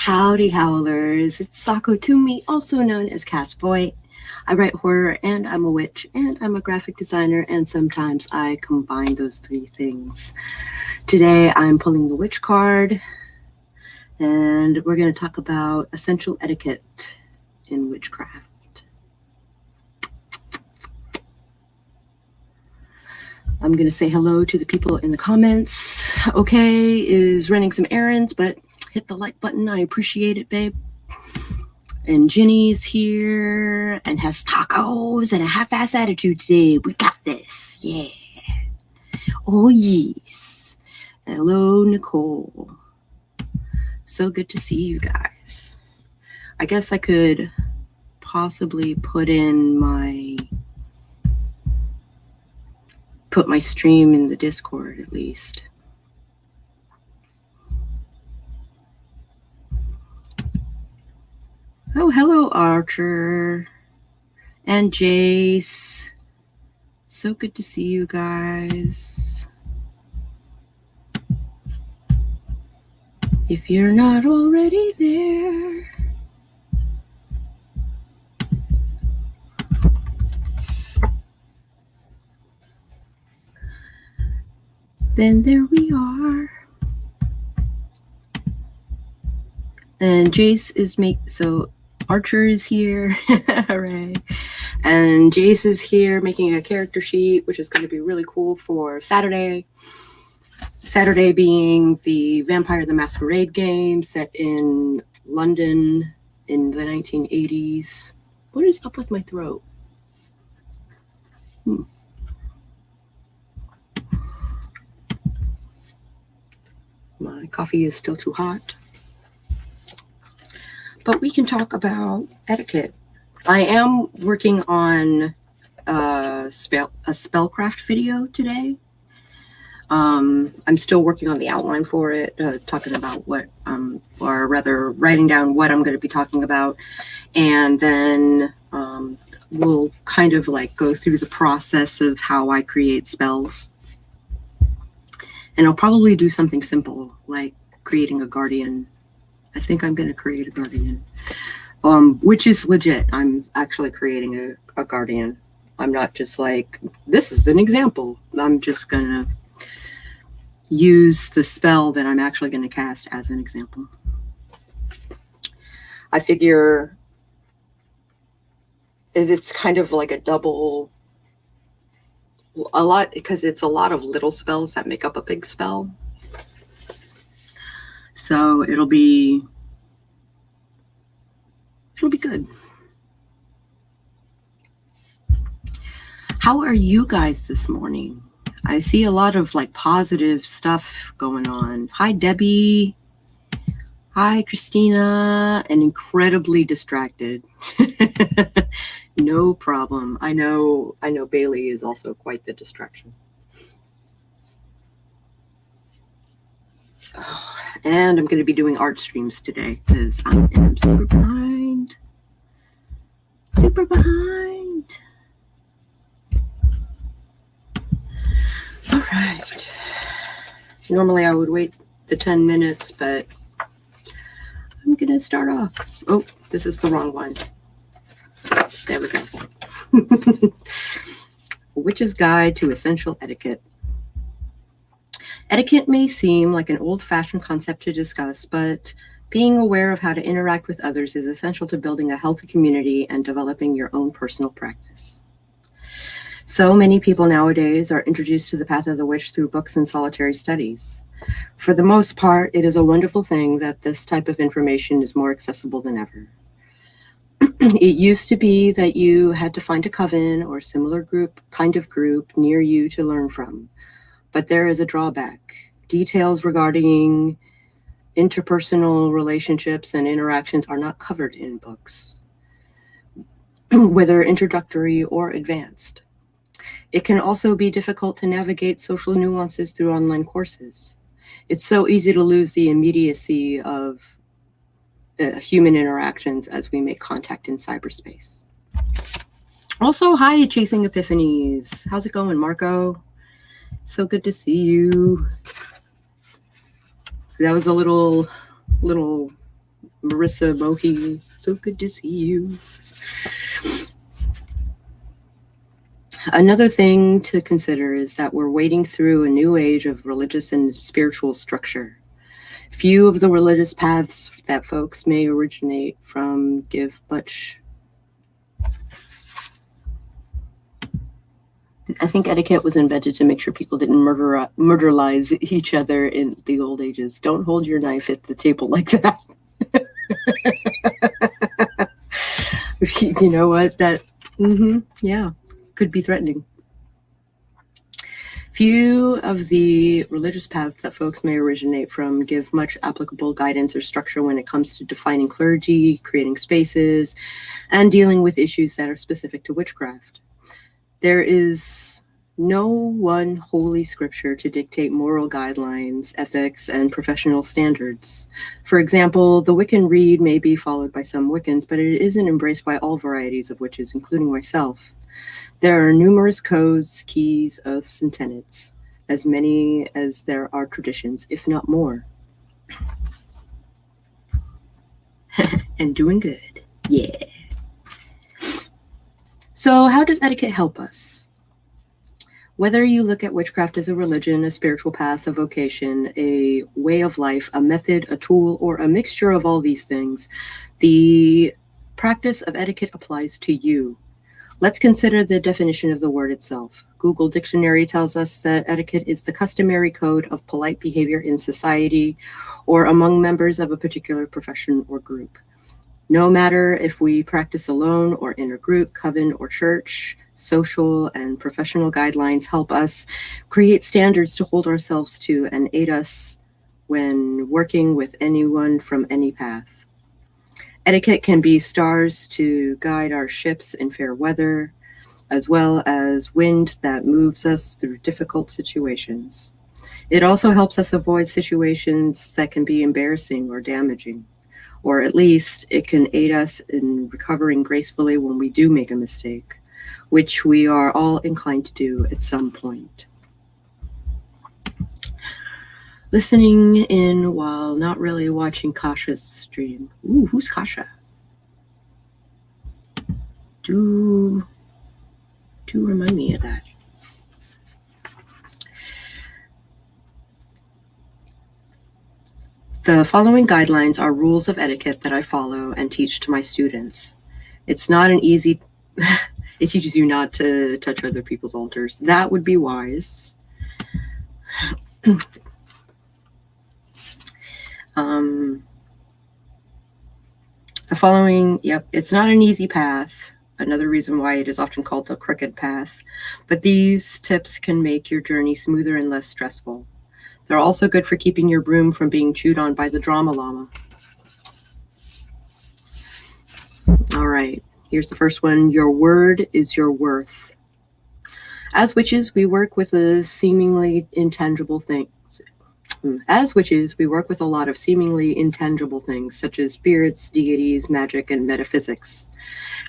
Howdy Howlers, it's Sako Toomey, also known as Castboy. I write horror and I'm a witch and I'm a graphic designer, and sometimes I combine those three things. Today I'm pulling the witch card and we're going to talk about essential etiquette in witchcraft. I'm going to say hello to the people in the comments. Okay is running some errands, but hit the like button. I appreciate it, babe. And Jenny's here and has tacos and a half-ass attitude today. We got this. Yeah. Oh, yes. Hello, Nicole. So good to see you guys. I guess I could possibly put my stream in the Discord at least. Oh, hello, Archer and Jace. So good to see you guys. If you're not already there. Then there we are. And Jace is so Archer is here. Hooray. And Jace is here making a character sheet, which is going to be really cool for Saturday. Saturday being the Vampire the Masquerade game set in London in the 1980s. What is up with my throat? My coffee is still too hot. But we can talk about etiquette. I am working on a spellcraft video today. I'm still working on the outline for it, talking about or rather writing down what I'm going to be talking about. And then we'll kind of like go through the process of how I create spells. And I'll probably do something simple like creating a guardian. I think I'm going to create a guardian, which is legit. I'm actually creating a guardian. I'm not just like, this is an example. I'm just going to use the spell that I'm actually going to cast as an example. I figure it's kind of like a double, because it's a lot of little spells that make up a big spell. So it'll be good. How are you guys this morning? I see a lot of like positive stuff going on. Hi, Debbie. Hi, Christina. And incredibly distracted. No problem. I know Bailey is also quite the distraction. And I'm going to be doing art streams today because I'm super behind. Super behind. All right. Normally I would wait the 10 minutes, but I'm going to start off. Oh, this is the wrong one. There we go. Witch's Guide to Essential Etiquette. Etiquette may seem like an old-fashioned concept to discuss, but being aware of how to interact with others is essential to building a healthy community and developing your own personal practice. So many people nowadays are introduced to the path of the witch through books and solitary studies. For the most part, it is a wonderful thing that this type of information is more accessible than ever. It used to be that you had to find a coven or similar group near you to learn from. But there is a drawback. Details regarding interpersonal relationships and interactions are not covered in books, whether introductory or advanced. It can also be difficult to navigate social nuances through online courses. It's so easy to lose the immediacy of human interactions as we make contact in cyberspace. Also, hi, Chasing Epiphanies. How's it going, Marco? So good to see you. That was a little Marissa Mohi, so good to see you. Another thing to consider is that we're wading through a new age of religious and spiritual structure. Few of the religious paths that folks may originate from give much. I think etiquette was invented to make sure people didn't murderize each other in the old ages. Don't hold your knife at the table like that. You know what? Yeah, could be threatening. Few of the religious paths that folks may originate from give much applicable guidance or structure when it comes to defining clergy, creating spaces, and dealing with issues that are specific to witchcraft. There is no one holy scripture to dictate moral guidelines, ethics, and professional standards. For example, the Wiccan Rede may be followed by some Wiccans, but it isn't embraced by all varieties of witches, including myself. There are numerous codes, keys, oaths, and tenets, as many as there are traditions, if not more. And doing good. Yeah. So how does etiquette help us? Whether you look at witchcraft as a religion, a spiritual path, a vocation, a way of life, a method, a tool, or a mixture of all these things, the practice of etiquette applies to you. Let's consider the definition of the word itself. Google Dictionary tells us that etiquette is the customary code of polite behavior in society or among members of a particular profession or group. No matter if we practice alone or in a group, coven, or church, social and professional guidelines help us create standards to hold ourselves to and aid us when working with anyone from any path. Etiquette can be stars to guide our ships in fair weather, as well as wind that moves us through difficult situations. It also helps us avoid situations that can be embarrassing or damaging, or at least it can aid us in recovering gracefully when we do make a mistake, which we are all inclined to do at some point. Listening in while not really watching Kasha's stream. Ooh, who's Kasha? Do remind me of that. The following guidelines are rules of etiquette that I follow and teach to my students. It's not an easy... It teaches you not to touch other people's altars. That would be wise. The following, it's not an easy path. Another reason why it is often called the crooked path. But these tips can make your journey smoother and less stressful. They're also good for keeping your broom from being chewed on by the drama llama. All right, here's the first one. Your word is your worth. As witches, we work with seemingly intangible things. As witches, we work with a lot of seemingly intangible things, such as spirits, deities, magic, and metaphysics.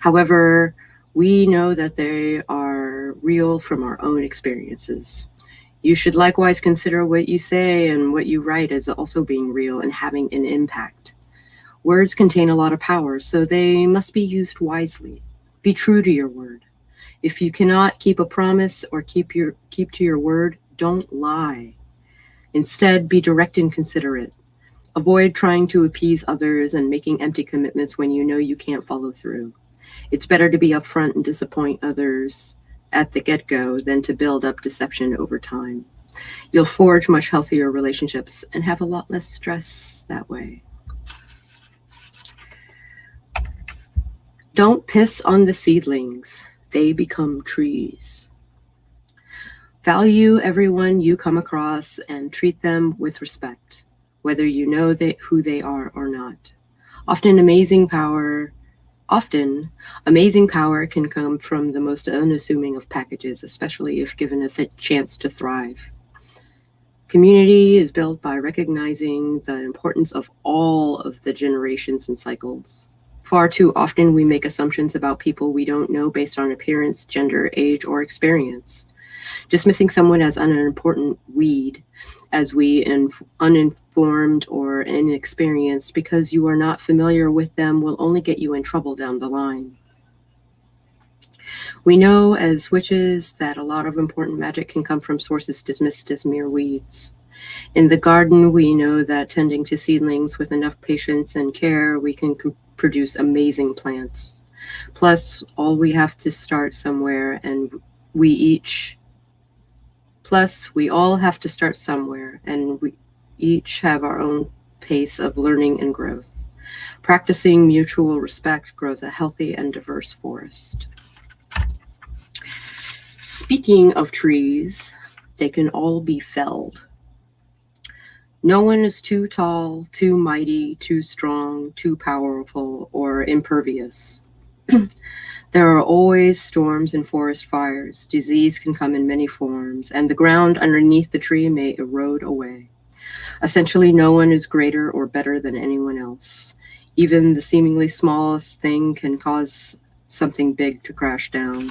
However, we know that they are real from our own experiences. You should likewise consider what you say and what you write as also being real and having an impact. Words contain a lot of power, so they must be used wisely. Be true to your word. If you cannot keep a promise or keep to your word, don't lie. Instead, be direct and considerate. Avoid trying to appease others and making empty commitments when you know you can't follow through. It's better to be upfront and disappoint others at the get-go than to build up deception over time. You'll forge much healthier relationships and have a lot less stress that way. Don't piss on the seedlings. They become trees. Value everyone you come across and treat them with respect, whether you know who they are or not. Often amazing power can come from the most unassuming of packages, especially if given a chance to thrive. Community is built by recognizing the importance of all of the generations and cycles. Far too often we make assumptions about people we don't know based on appearance, gender, age, or experience. Dismissing someone as an unimportant weed as uninformed or inexperienced, because you are not familiar with them, will only get you in trouble down the line. We know as witches that a lot of important magic can come from sources dismissed as mere weeds. In the garden, we know that tending to seedlings with enough patience and care, we can produce amazing plants. Plus, we have to start somewhere, and we all have to start somewhere, and we each have our own pace of learning and growth. Practicing mutual respect grows a healthy and diverse forest. Speaking of trees, they can all be felled. No one is too tall, too mighty, too strong, too powerful, or impervious. There are always storms and forest fires. Disease can come in many forms, and the ground underneath the tree may erode away. Essentially, no one is greater or better than anyone else. Even the seemingly smallest thing can cause something big to crash down.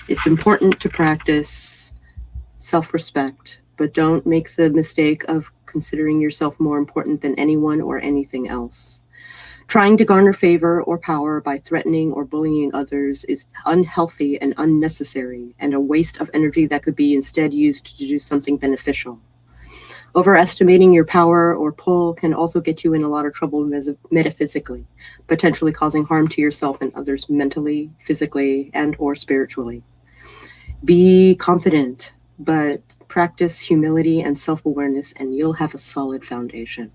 It's important to practice self-respect, but don't make the mistake of considering yourself more important than anyone or anything else. Trying to garner favor or power by threatening or bullying others is unhealthy and unnecessary, and a waste of energy that could be instead used to do something beneficial. Overestimating your power or pull can also get you in a lot of trouble metaphysically, potentially causing harm to yourself and others mentally, physically, and or spiritually. Be confident, but practice humility and self-awareness, and you'll have a solid foundation.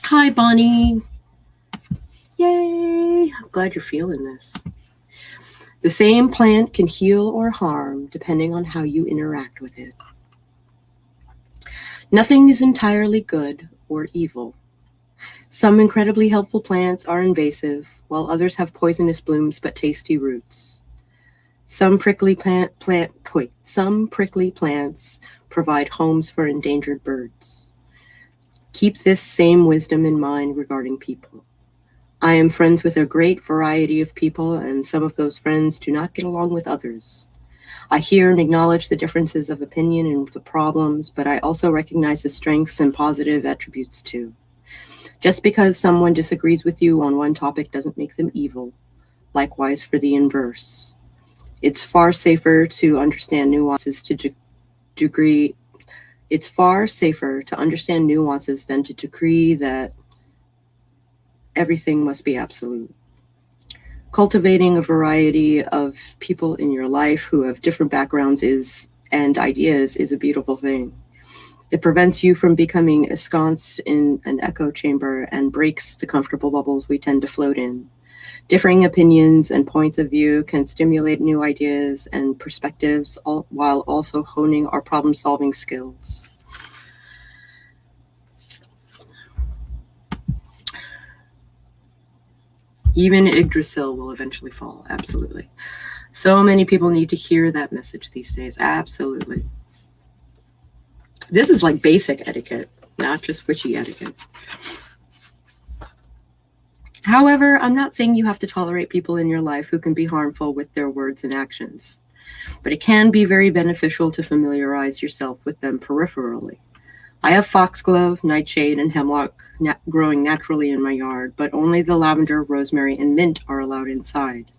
Hi, Bonnie. Yay! I'm glad you're feeling this. The same plant can heal or harm depending on how you interact with it. Nothing is entirely good or evil. Some incredibly helpful plants are invasive, while others have poisonous blooms but tasty roots. Some prickly plants provide homes for endangered birds. Keep this same wisdom in mind regarding people. I am friends with a great variety of people, and some of those friends do not get along with others. I hear and acknowledge the differences of opinion and the problems, but I also recognize the strengths and positive attributes too. Just because someone disagrees with you on one topic doesn't make them evil. Likewise for the inverse. It's far safer to understand nuances than to decree that everything must be absolute. Cultivating a variety of people in your life who have different backgrounds and ideas is a beautiful thing. It prevents you from becoming ensconced in an echo chamber and breaks the comfortable bubbles we tend to float in. Differing opinions and points of view can stimulate new ideas and perspectives while also honing our problem-solving skills. Even Yggdrasil will eventually fall, absolutely. So many people need to hear that message these days, absolutely. This is like basic etiquette, not just witchy etiquette. However, I'm not saying you have to tolerate people in your life who can be harmful with their words and actions, but it can be very beneficial to familiarize yourself with them peripherally. I have foxglove, nightshade, and hemlock growing naturally in my yard, but only the lavender, rosemary, and mint are allowed inside.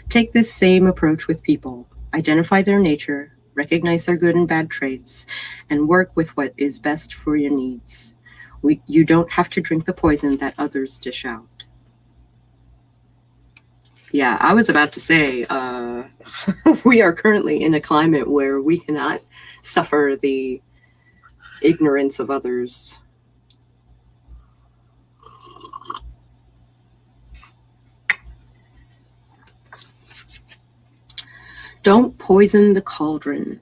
Take this same approach with people. Identify their nature, recognize their good and bad traits, and work with what is best for your needs. You don't have to drink the poison that others dish out. Yeah, I was about to say, we are currently in a climate where we cannot suffer the ignorance of others. Don't poison the cauldron.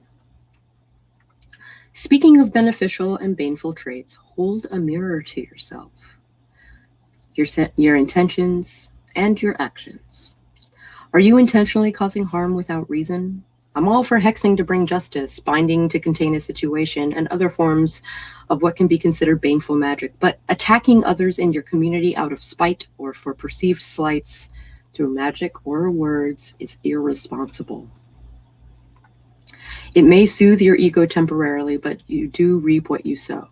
Speaking of beneficial and baneful traits, hold a mirror to yourself, your intentions, and your actions. Are you intentionally causing harm without reason? I'm all for hexing to bring justice, binding to contain a situation, and other forms of what can be considered baneful magic, but attacking others in your community out of spite or for perceived slights through magic or words is irresponsible. It may soothe your ego temporarily, but you do reap what you sow.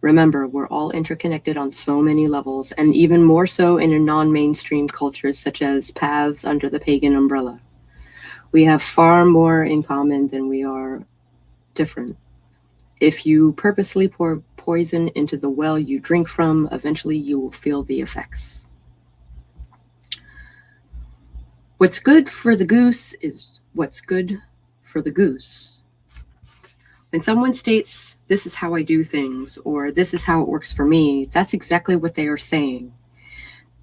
Remember, we're all interconnected on so many levels, and even more so in a non-mainstream cultures such as paths under the pagan umbrella. We have far more in common than we are different. If you purposely pour poison into the well you drink from, eventually you will feel the effects. What's good for the goose is what's good for the goose. When someone states, "This is how I do things," or "This is how it works for me," that's exactly what they are saying.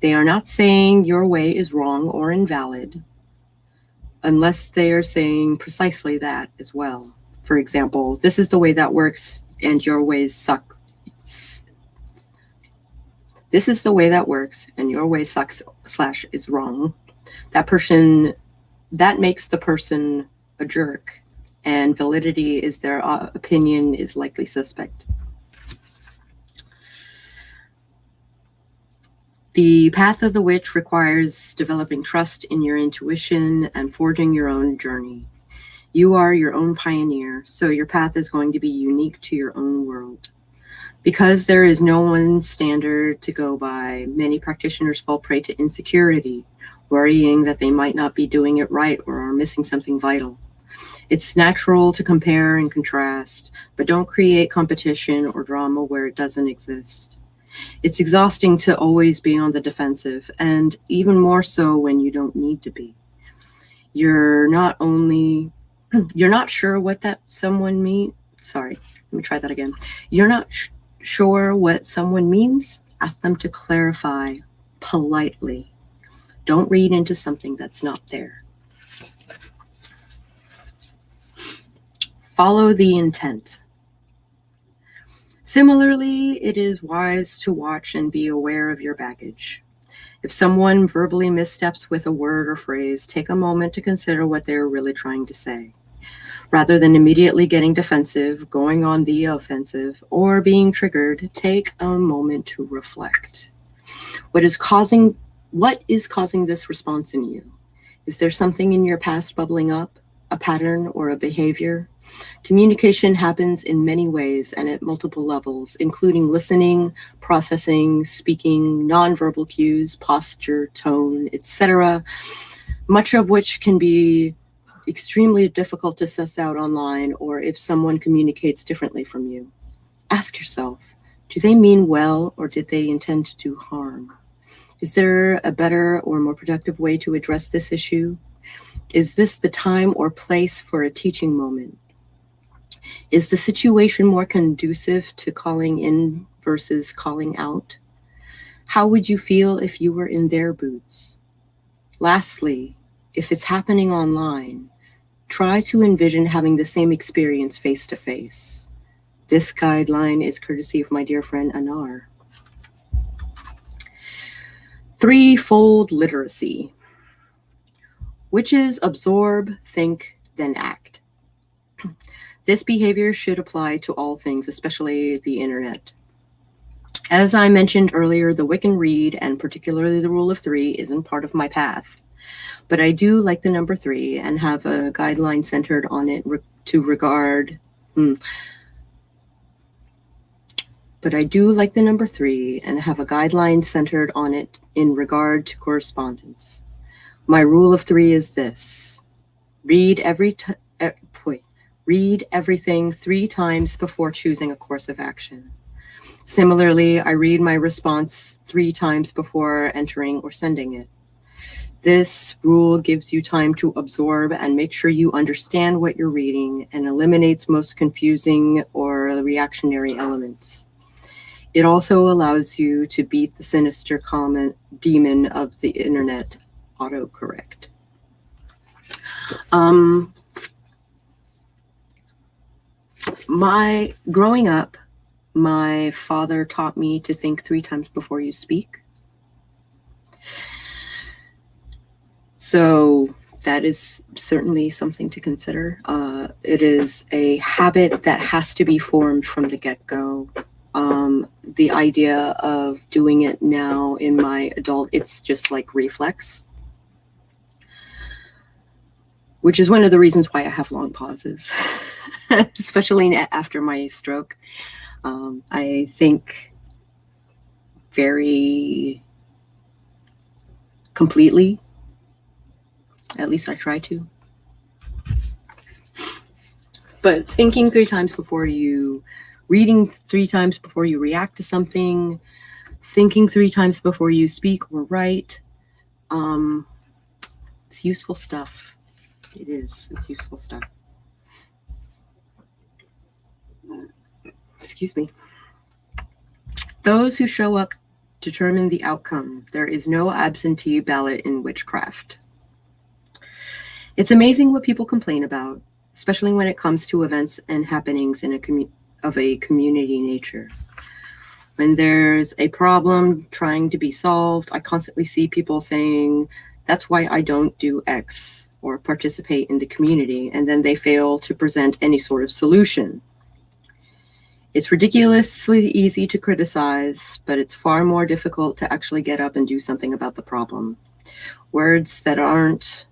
They are not saying your way is wrong or invalid, unless they are saying precisely that as well. For example, "This is the way that works and your ways suck." This is the way that works and your way sucks / is wrong. That makes the person a jerk, and validity is their opinion is likely suspect. The path of the witch requires developing trust in your intuition and forging your own journey. You are your own pioneer, so your path is going to be unique to your own world. Because there is no one standard to go by, many practitioners fall prey to insecurity, worrying that they might not be doing it right or are missing something vital. It's natural to compare and contrast, but don't create competition or drama where it doesn't exist. It's exhausting to always be on the defensive, and even more so when you don't need to be. You're not sure what that someone means. Sorry, let me try that again. You're not sure what someone means? Ask them to clarify politely. Don't read into something that's not there. Follow the intent. Similarly, it is wise to watch and be aware of your baggage. If someone verbally missteps with a word or phrase, take a moment to consider what they're really trying to say. Rather than immediately getting defensive, going on the offensive, or being triggered, take a moment to reflect. What is causing this response in you? Is there something in your past bubbling up, a pattern or a behavior? Communication happens in many ways and at multiple levels, including listening, processing, speaking, nonverbal cues, posture, tone, etc., much of which can be extremely difficult to suss out online or if someone communicates differently from you. Ask yourself, do they mean well or did they intend to do harm? Is there a better or more productive way to address this issue? Is this the time or place for a teaching moment? Is the situation more conducive to calling in versus calling out? How would you feel if you were in their boots? Lastly, if it's happening online, try to envision having the same experience face to face. This guideline is courtesy of my dear friend Anar. Threefold literacy. Witches absorb, think, then act. This behavior should apply to all things, especially the internet. As I mentioned earlier, the Wiccan read, and particularly the rule of 3, isn't part of my path. But I do like the number 3 and have a guideline centered on it But I do like the number 3 and have a guideline centered on it in regard to correspondence. My rule of 3 is this: read everything 3 times before choosing a course of action. Similarly, I read my response 3 times before entering or sending it. This rule gives you time to absorb and make sure you understand what you're reading and eliminates most confusing or reactionary elements. It also allows you to beat the sinister comment demon of the internet, autocorrect. Growing up, my father taught me to think 3 times before you speak. So that is certainly something to consider. It is a habit that has to be formed from the get-go. The idea of doing it now in my adult, it's just like reflex. which is one of the reasons why I have long pauses, especially after my stroke. I think very completely. At least I try to. But thinking 3 times before you, reading 3 times before you react to something, thinking 3 times before you speak or write, it's useful stuff. It is. It's useful stuff. Excuse me. Those who show up determine the outcome. There is no absentee ballot in witchcraft. It's amazing what people complain about, especially when it comes to events and happenings in of a community nature. When there's a problem trying to be solved, I constantly see people saying, that's why I don't do X or participate in the community, and then they fail to present any sort of solution. It's ridiculously easy to criticize, but it's far more difficult to actually get up and do something about the problem. Words that aren't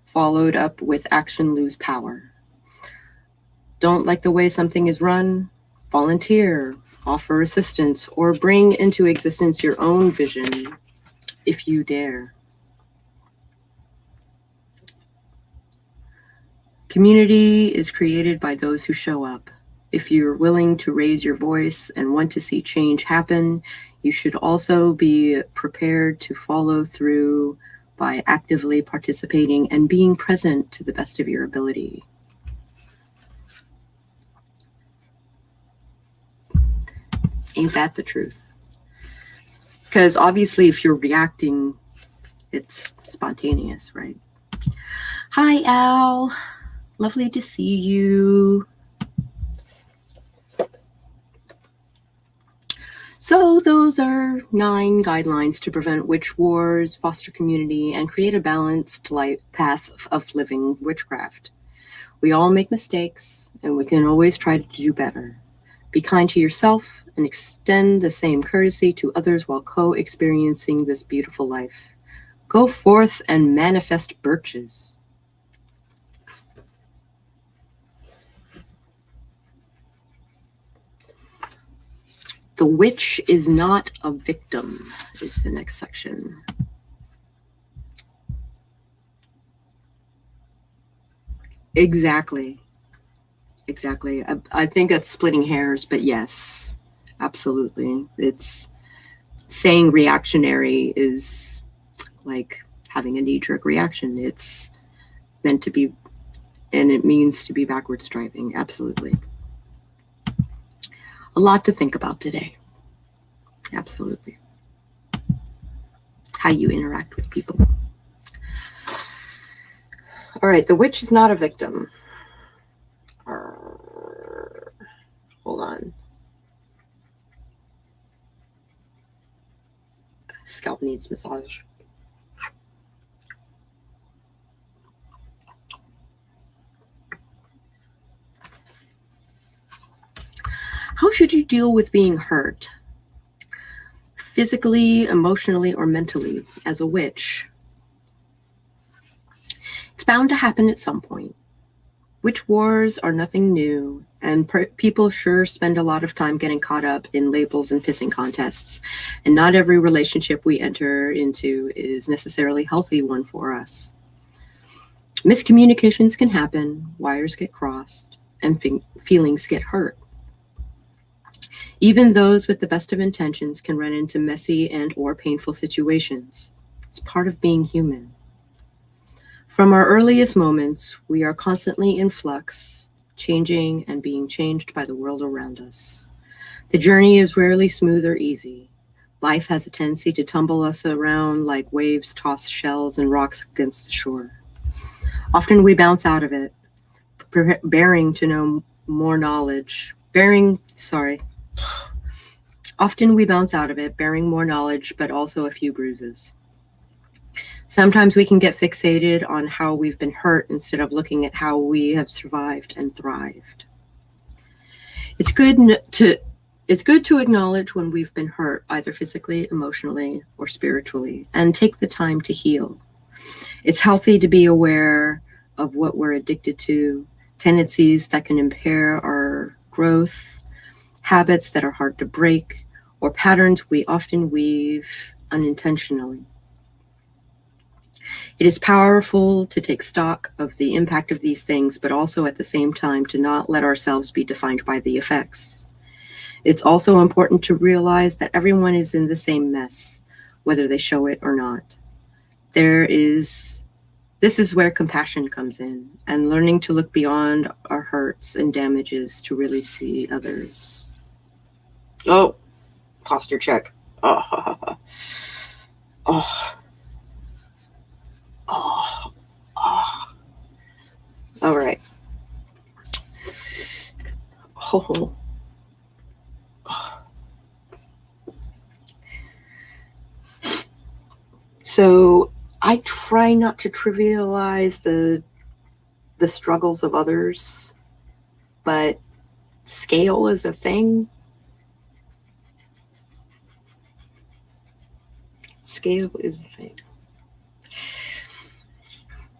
followed up with action lose power. Don't like the way something is run? Volunteer, offer assistance, or bring into existence your own vision if you dare. Community is created by those who show up. If you're willing to raise your voice and want to see change happen, you should also be prepared to follow through by actively participating and being present to the best of your ability. Ain't that the truth? Because obviously if you're reacting, it's spontaneous, right? Hi, Al. Lovely to see you. So those are 9 guidelines to prevent witch wars, foster community, and create a balanced path of living witchcraft. We all make mistakes, and we can always try to do better. Be kind to yourself and extend the same courtesy to others while co-experiencing this beautiful life. Go forth and manifest birches. The witch is not a victim, is the next section. Exactly. I think that's splitting hairs, but yes, absolutely. It's saying reactionary is like having a knee-jerk reaction. It's meant to be, and it means to be backwards driving. Absolutely. A lot to think about today. Absolutely. How you interact with people. All right, the witch is not a victim. Hold on. Scalp needs massage. How should you deal with being hurt? Physically, emotionally, or mentally as a witch? It's bound to happen at some point. Witch wars are nothing new, and people sure spend a lot of time getting caught up in labels and pissing contests, and not every relationship we enter into is necessarily a healthy one for us. Miscommunications can happen, wires get crossed, and feelings get hurt. Even those with the best of intentions can run into messy and or painful situations. It's part of being human. From our earliest moments, we are constantly in flux, changing and being changed by the world around us. The journey is rarely smooth or easy. Life has a tendency to tumble us around like waves toss shells and rocks against the shore. Often we bounce out of it, bearing more knowledge, but also a few bruises. Sometimes we can get fixated on how we've been hurt instead of looking at how we have survived and thrived. It's good to acknowledge when we've been hurt, either physically, emotionally, or spiritually, and take the time to heal. It's healthy to be aware of what we're addicted to, tendencies that can impair our growth, habits that are hard to break, or patterns we often weave unintentionally. It is powerful to take stock of the impact of these things, but also at the same time to not let ourselves be defined by the effects. It's also important to realize that everyone is in the same mess, whether they show it or not. This is where compassion comes in, and learning to look beyond our hurts and damages to really see others. Oh, posture check. Oh, oh, oh, oh. All right. Oh. So I try not to trivialize the struggles of others, but scale is a thing. Scale is a thing.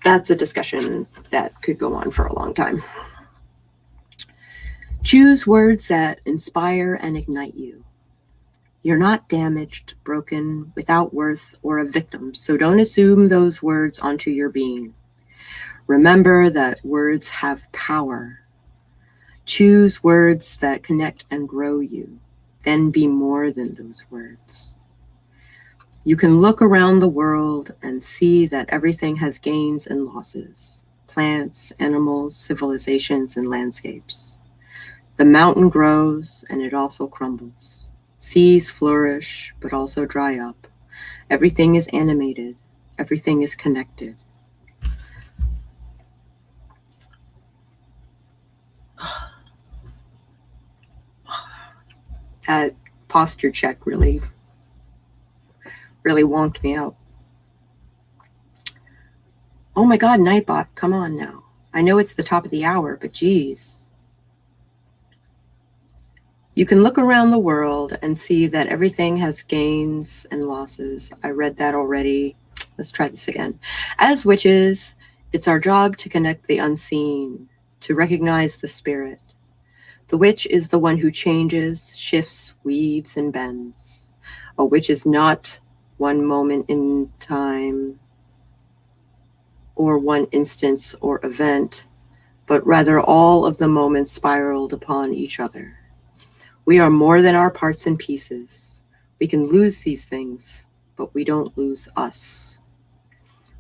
That's a discussion that could go on for a long time. Choose words that inspire and ignite you. You're not damaged, broken, without worth, or a victim, so don't assume those words onto your being. Remember that words have power. Choose words that connect and grow you. Then be more than those words. You can look around the world and see that everything has gains and losses. Plants, animals, civilizations, and landscapes. The mountain grows and it also crumbles. Seas flourish, but also dry up. Everything is animated. Everything is connected. That posture check really wonked me out. Oh my God, Nightbot, come on now. I know it's the top of the hour, but geez. You can look around the world and see that everything has gains and losses. I read that already. Let's try this again. As witches, it's our job to connect the unseen, to recognize the spirit. The witch is the one who changes, shifts, weaves, and bends. A witch is not one moment in time or one instance or event, but rather all of the moments spiraled upon each other. We are more than our parts and pieces. We can lose these things, but we don't lose us.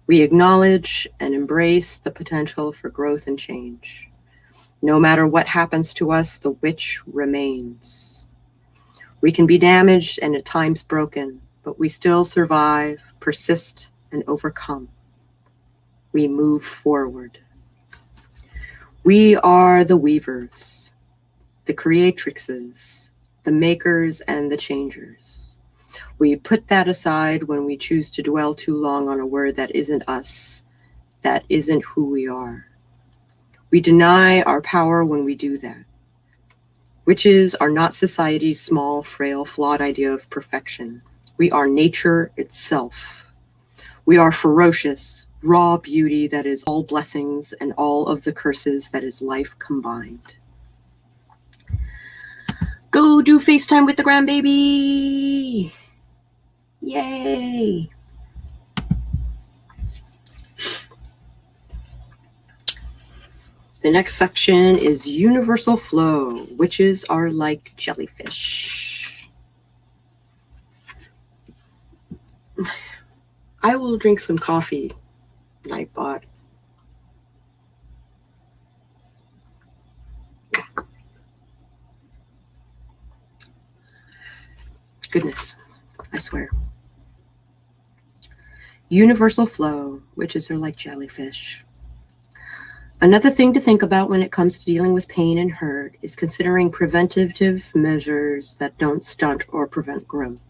We acknowledge and embrace the potential for growth and change. No matter what happens to us, the witch remains. We can be damaged and at times broken, but we still survive, persist, and overcome. We move forward. We are the weavers, the creatrixes, the makers, and the changers. We put that aside when we choose to dwell too long on a word that isn't us, that isn't who we are. We deny our power when we do that. Witches are not society's small, frail, flawed idea of perfection. We are nature itself. We are ferocious, raw beauty that is all blessings and all of the curses that is life combined. Go do FaceTime with the grandbaby! Yay! The next section is universal flow. Witches are like jellyfish. I will drink some coffee, Nightbot. Goodness, I swear. Universal flow. Witches are like jellyfish. Another thing to think about when it comes to dealing with pain and hurt is considering preventative measures that don't stunt or prevent growth.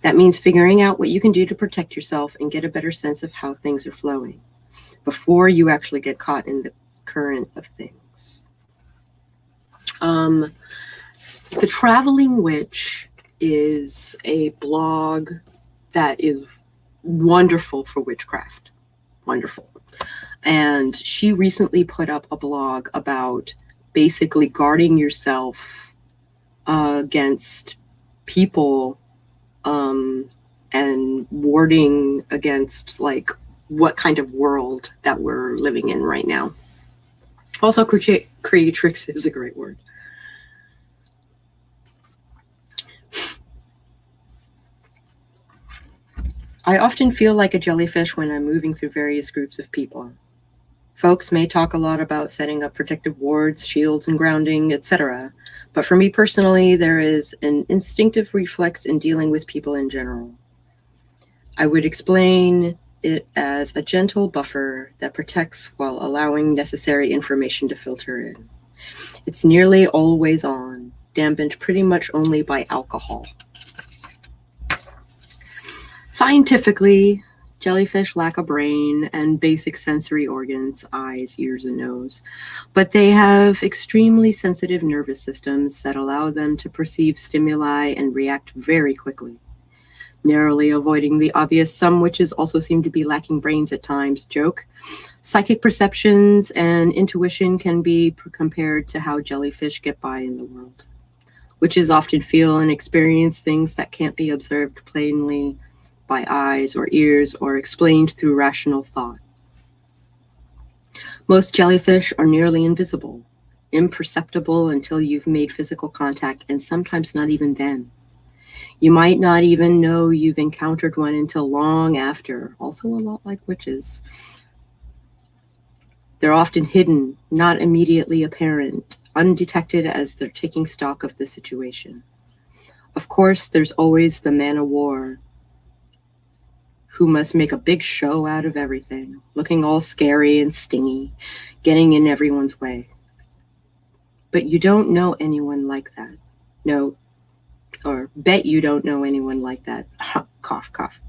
That means figuring out what you can do to protect yourself and get a better sense of how things are flowing before you actually get caught in the current of things. The Traveling Witch is a blog that is wonderful for witchcraft. Wonderful. And she recently put up a blog about basically guarding yourself against people and warding against like what kind of world that we're living in right now. Also, creatrix is a great word. I often feel like a jellyfish when I'm moving through various groups of people. Folks may talk a lot about setting up protective wards, shields, and grounding, etc. But for me personally, there is an instinctive reflex in dealing with people in general. I would explain it as a gentle buffer that protects while allowing necessary information to filter in. It's nearly always on, dampened pretty much only by alcohol. Scientifically, jellyfish lack a brain and basic sensory organs, eyes, ears, and nose, but they have extremely sensitive nervous systems that allow them to perceive stimuli and react very quickly. Narrowly avoiding the obvious some witches also seem to be lacking brains at times joke. Psychic perceptions and intuition can be compared to how jellyfish get by in the world. Witches often feel and experience things that can't be observed plainly by eyes or ears or explained through rational thought. Most jellyfish are nearly invisible, imperceptible until you've made physical contact, and sometimes not even then. You might not even know you've encountered one until long after, also a lot like witches. They're often hidden, not immediately apparent, undetected as they're taking stock of the situation. Of course, there's always the man of war, who must make a big show out of everything, looking all scary and stingy, getting in everyone's way. But you don't know anyone like that. No, or bet you don't know anyone like that. Cough, cough.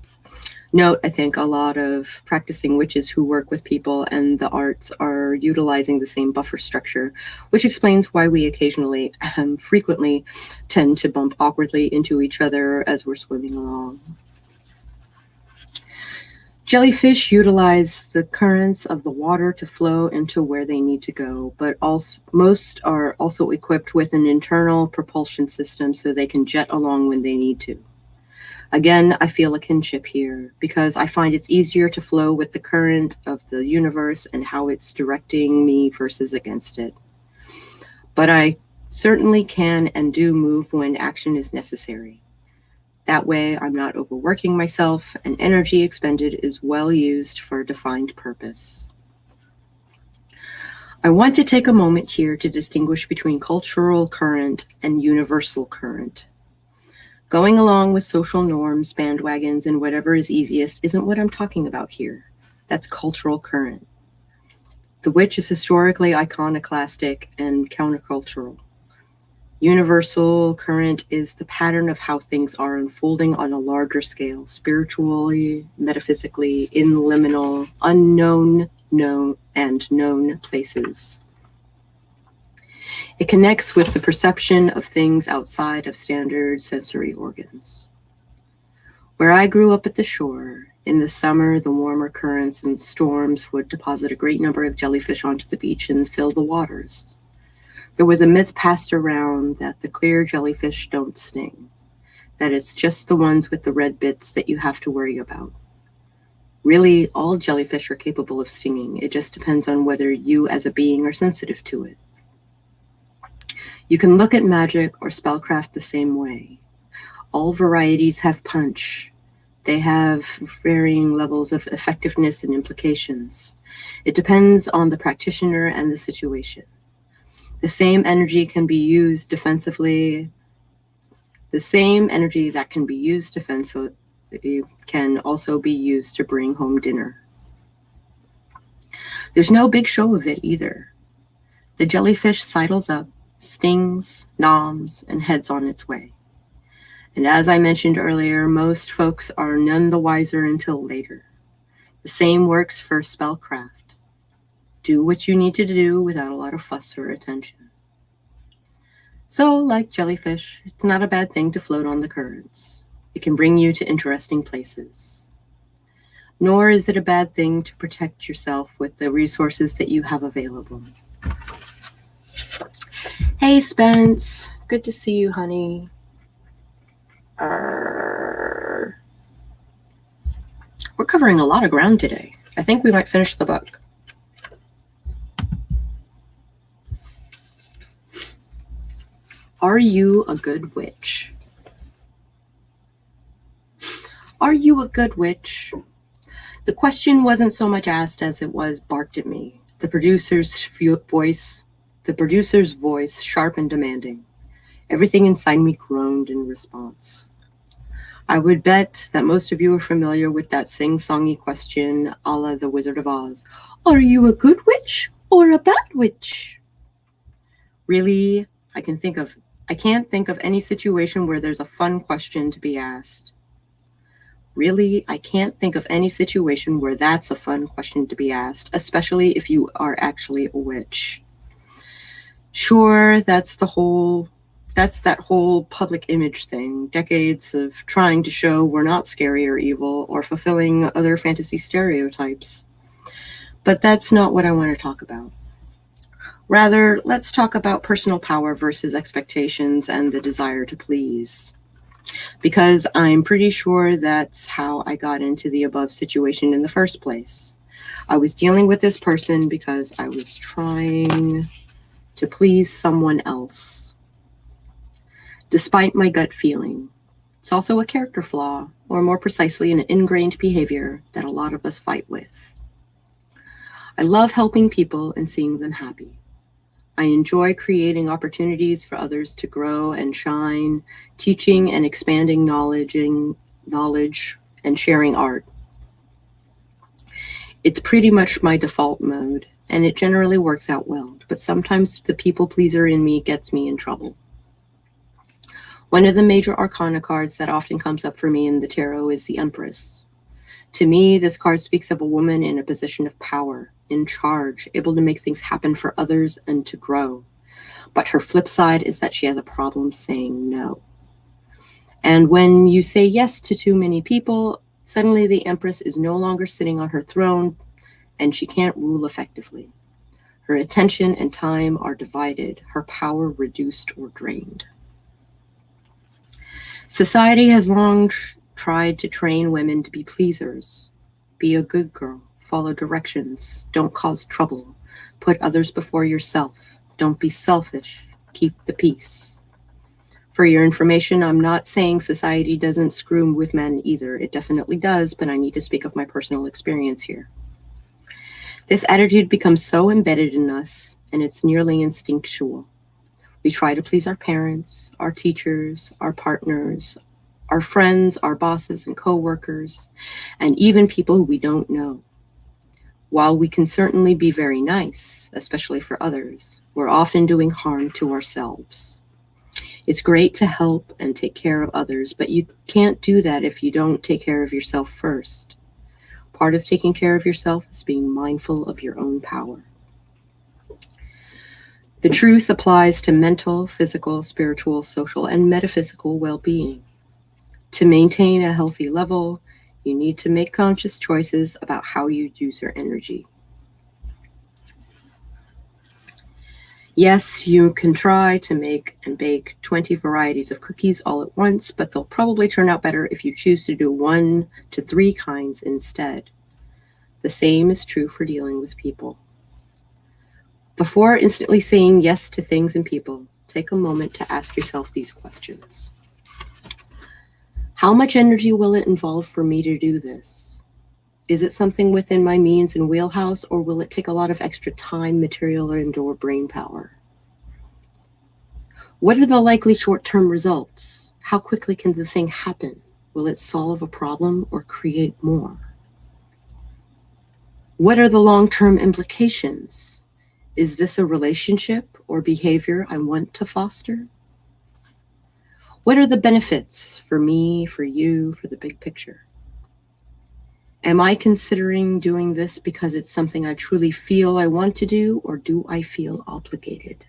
Note, I think a lot of practicing witches who work with people and the arts are utilizing the same buffer structure, which explains why we occasionally, frequently, tend to bump awkwardly into each other as we're swimming along. Jellyfish utilize the currents of the water to flow into where they need to go, but most are also equipped with an internal propulsion system so they can jet along when they need to. Again, I feel a kinship here because I find it's easier to flow with the current of the universe and how it's directing me versus against it. But I certainly can and do move when action is necessary. That way, I'm not overworking myself, and energy expended is well used for a defined purpose. I want to take a moment here to distinguish between cultural current and universal current. Going along with social norms, bandwagons, and whatever is easiest isn't what I'm talking about here. That's cultural current. The witch is historically iconoclastic and countercultural. Universal current is the pattern of how things are unfolding on a larger scale, spiritually, metaphysically, in liminal, unknown, known, and known places. It connects with the perception of things outside of standard sensory organs. Where I grew up at the shore, in the summer, the warmer currents and storms would deposit a great number of jellyfish onto the beach and fill the waters. There was a myth passed around that the clear jellyfish don't sting, that it's just the ones with the red bits that you have to worry about. Really, all jellyfish are capable of stinging. It just depends on whether you as a being are sensitive to it. You can look at magic or spellcraft the same way. All varieties have punch. They have varying levels of effectiveness and implications. It depends on the practitioner and the situation. The same energy can be used defensively. The same energy that can be used defensively can also be used to bring home dinner. There's no big show of it either. The jellyfish sidles up, stings, noms, and heads on its way. And as I mentioned earlier, most folks are none the wiser until later. The same works for spellcraft. Do what you need to do without a lot of fuss or attention. So, like jellyfish, it's not a bad thing to float on the currents. It can bring you to interesting places. nor is it a bad thing to protect yourself with the resources that you have available. Hey, Spence. Good to see you, honey. We're covering a lot of ground today. I think we might finish the book. Are you a good witch? Are you a good witch? The question wasn't so much asked as it was barked at me. The producer's voice, sharp and demanding. Everything inside me groaned in response. I would bet that most of you are familiar with that sing-songy question a la The Wizard of Oz. Are you a good witch or a bad witch? Really, I can't think of any situation where there's a fun question to be asked. Really, I can't think of any situation where that's a fun question to be asked, especially if you are actually a witch. Sure, that's that whole public image thing, decades of trying to show we're not scary or evil or fulfilling other fantasy stereotypes. But that's not what I want to talk about. Rather, let's talk about personal power versus expectations and the desire to please. Because I'm pretty sure that's how I got into the above situation in the first place. I was dealing with this person because I was trying to please someone else. Despite my gut feeling, it's also a character flaw, or more precisely, an ingrained behavior that a lot of us fight with. I love helping people and seeing them happy. I enjoy creating opportunities for others to grow and shine, teaching and expanding knowledge and sharing art. It's pretty much my default mode, and it generally works out well, but sometimes the people pleaser in me gets me in trouble. One of the major arcana cards that often comes up for me in the tarot is the Empress. To me, this card speaks of a woman in a position of power, in charge, able to make things happen for others and to grow. But her flip side is that she has a problem saying no. And when you say yes to too many people, suddenly the Empress is no longer sitting on her throne and she can't rule effectively. Her attention and time are divided, her power reduced or drained. Society has long tried to train women to be pleasers. Be a good girl, follow directions, don't cause trouble, put others before yourself, don't be selfish, keep the peace. For your information, I'm not saying society doesn't screw with men either. It definitely does, but I need to speak of my personal experience here. This attitude becomes so embedded in us, and it's nearly instinctual. We try to please our parents, our teachers, our partners, our friends, our bosses and coworkers, and even people who we don't know. While we can certainly be very nice, especially for others, we're often doing harm to ourselves. It's great to help and take care of others, but you can't do that if you don't take care of yourself first. Part of taking care of yourself is being mindful of your own power. The truth applies to mental, physical, spiritual, social, and metaphysical well-being. To maintain a healthy level, you need to make conscious choices about how you use your energy. Yes, you can try to make and bake 20 varieties of cookies all at once, but they'll probably turn out better if you choose to do 1 to 3 kinds instead. The same is true for dealing with people. Before instantly saying yes to things and people, take a moment to ask yourself these questions. How much energy will it involve for me to do this? Is it something within my means and wheelhouse, or will it take a lot of extra time, material, and/or brain power? What are the likely short-term results? How quickly can the thing happen? Will it solve a problem or create more? What are the long-term implications? Is this a relationship or behavior I want to foster? What are the benefits for me, for you, for the big picture? Am I considering doing this because it's something I truly feel I want to do, or do I feel obligated?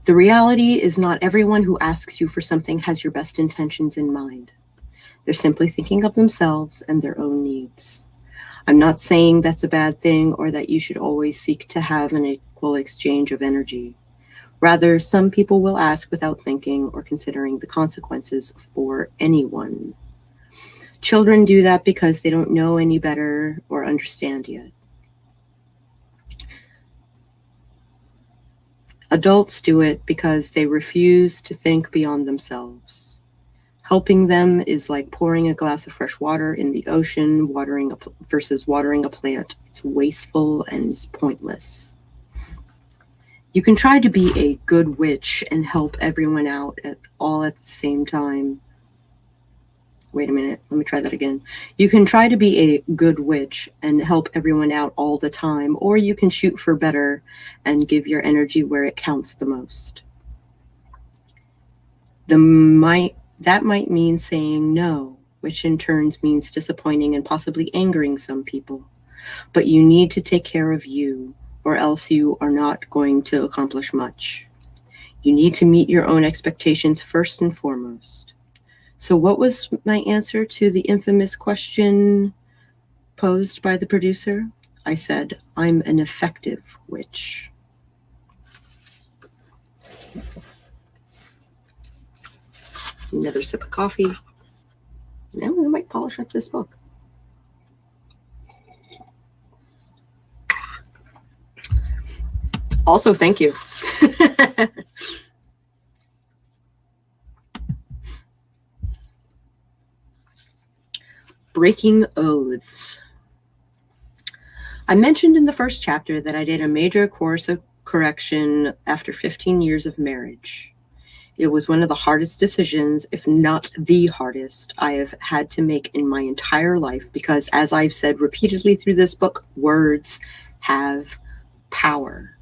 The reality is not everyone who asks you for something has your best intentions in mind. They're simply thinking of themselves and their own needs. I'm not saying that's a bad thing or that you should always seek to have an equal exchange of energy. Rather, some people will ask without thinking or considering the consequences for anyone. Children do that because they don't know any better or understand yet. Adults do it because they refuse to think beyond themselves. Helping them is like pouring a glass of fresh water in the ocean, versus watering a plant. It's wasteful and it's pointless. You can try to be a good witch and help everyone out all at the same time. Wait a minute, let me try that again. You can try to be a good witch and help everyone out all the time, or you can shoot for better and give your energy where it counts the most. That might mean saying no, which in turn means disappointing and possibly angering some people. But you need to take care of you, or else you are not going to accomplish much. You need to meet your own expectations first and foremost. So what was my answer to the infamous question posed by the producer? I said, I'm an effective witch. Another sip of coffee. Now we might polish up this book. Also, thank you. Breaking oaths. I mentioned in the first chapter that I did a major course of correction after 15 years of marriage. It was one of the hardest decisions, if not the hardest, I have had to make in my entire life because, as I've said repeatedly through this book, words have power.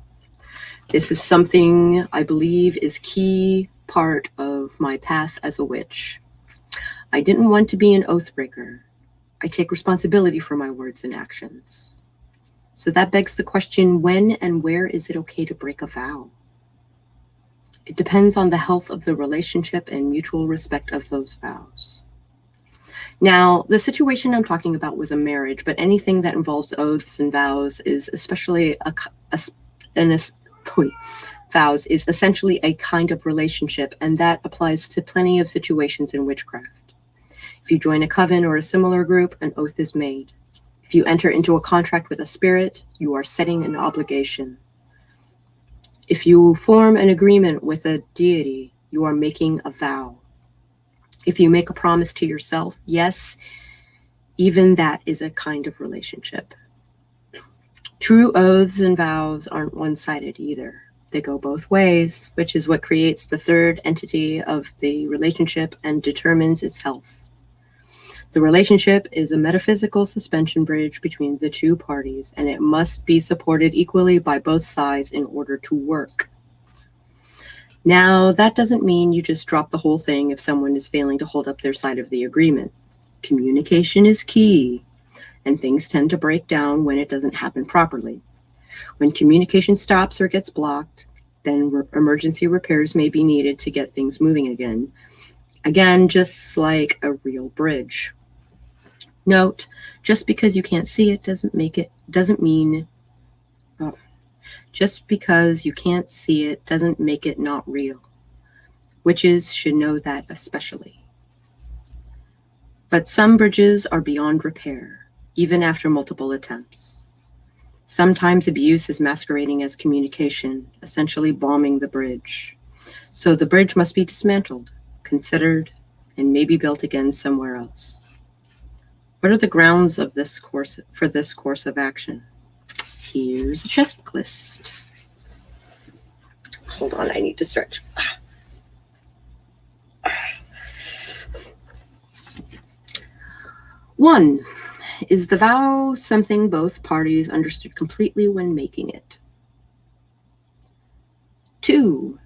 This is something I believe is key part of my path as a witch. I didn't want to be an oath breaker. I take responsibility for my words and actions. So that begs the question, when and where is it okay to break a vow? It depends on the health of the relationship and mutual respect of those vows. Now, the situation I'm talking about was a marriage, but anything that involves oaths and vows is especially vows is essentially a kind of relationship, and that applies to plenty of situations in witchcraft. If you join a coven or a similar group, an oath is made. If you enter into a contract with a spirit, you are setting an obligation. If you form an agreement with a deity, you are making a vow. If you make a promise to yourself, yes, even that is a kind of relationship. True oaths and vows aren't one-sided either. They go both ways, which is what creates the third entity of the relationship and determines its health. The relationship is a metaphysical suspension bridge between the two parties, and it must be supported equally by both sides in order to work. Now, that doesn't mean you just drop the whole thing if someone is failing to hold up their side of the agreement. Communication is key, and things tend to break down when it doesn't happen properly. When communication stops or gets blocked, then emergency repairs may be needed to get things moving again. Again, just like a real bridge. Note, just because you can't see it just because you can't see it doesn't make it not real. Witches should know that especially. But some bridges are beyond repair, even after multiple attempts. Sometimes abuse is masquerading as communication, essentially bombing the bridge. So the bridge must be dismantled, considered, and maybe built again somewhere else. What are the grounds of this course of action? Here's a checklist. Hold on, I need to stretch. 1, is the vow something both parties understood completely when making it? 2,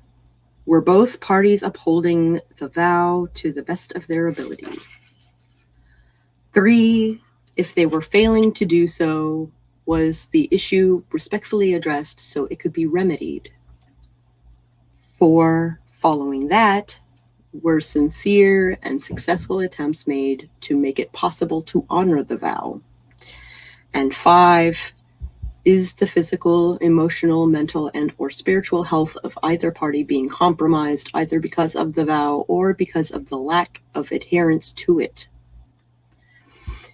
were both parties upholding the vow to the best of their ability? 3, if they were failing to do so, was the issue respectfully addressed so it could be remedied? 4, following that, were sincere and successful attempts made to make it possible to honor the vow. And 5, is the physical, emotional, mental, and or spiritual health of either party being compromised either because of the vow or because of the lack of adherence to it?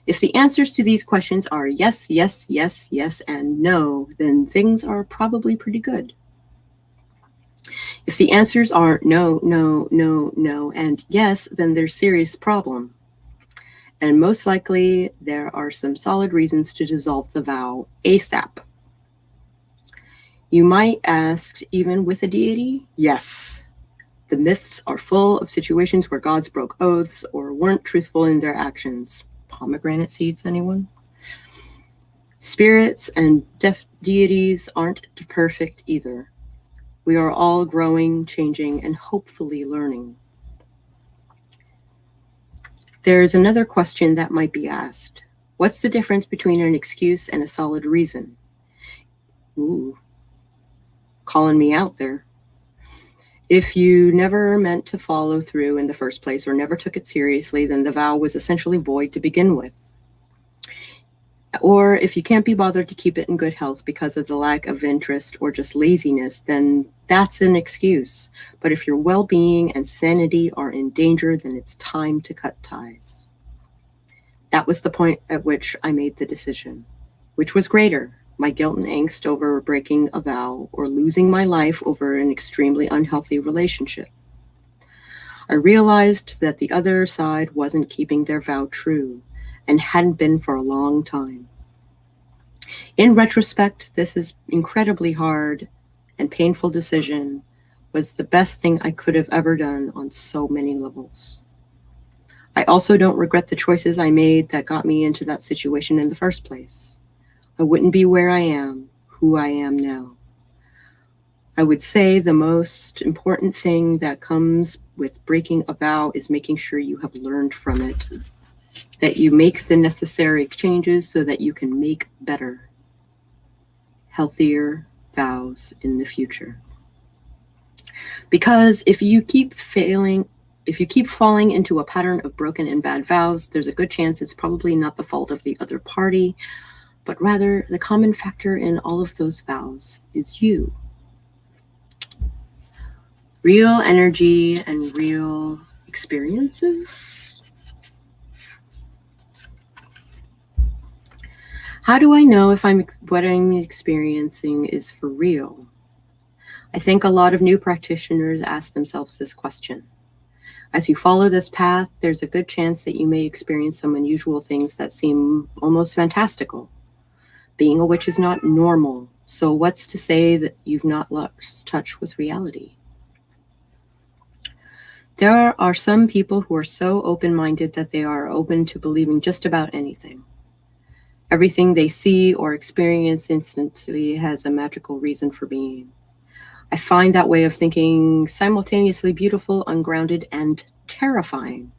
If the answers to these questions are yes, yes, yes, yes, and no, then things are probably pretty good. If the answers are no, no, no, no, and yes, then there's serious problem. And most likely, there are some solid reasons to dissolve the vow ASAP. You might ask, even with a deity? Yes. The myths are full of situations where gods broke oaths or weren't truthful in their actions. Pomegranate seeds, anyone? Spirits and deities aren't perfect either. We are all growing, changing, and hopefully learning. There's another question that might be asked. What's the difference between an excuse and a solid reason? Ooh, calling me out there. If you never meant to follow through in the first place or never took it seriously, then the vow was essentially void to begin with. Or if you can't be bothered to keep it in good health because of the lack of interest or just laziness, then that's an excuse. But if your well-being and sanity are in danger, then it's time to cut ties. That was the point at which I made the decision. Which was greater, my guilt and angst over breaking a vow or losing my life over an extremely unhealthy relationship? I realized that the other side wasn't keeping their vow true and hadn't been for a long time. In retrospect, this is incredibly hard and painful decision was the best thing I could have ever done on so many levels. I also don't regret the choices I made that got me into that situation in the first place. I wouldn't be where I am, who I am now. I would say the most important thing that comes with breaking a vow is making sure you have learned from it, that you make the necessary changes so that you can make better, healthier vows in the future. Because if you keep falling into a pattern of broken and bad vows, there's a good chance it's probably not the fault of the other party, but rather the common factor in all of those vows is you. Real energy and real experiences. How do I know if what I'm experiencing is for real? I think a lot of new practitioners ask themselves this question. As you follow this path, there's a good chance that you may experience some unusual things that seem almost fantastical. Being a witch is not normal, so what's to say that you've not lost touch with reality? There are some people who are so open-minded that they are open to believing just about anything. Everything they see or experience instantly has a magical reason for being. I find that way of thinking simultaneously beautiful, ungrounded, and terrifying.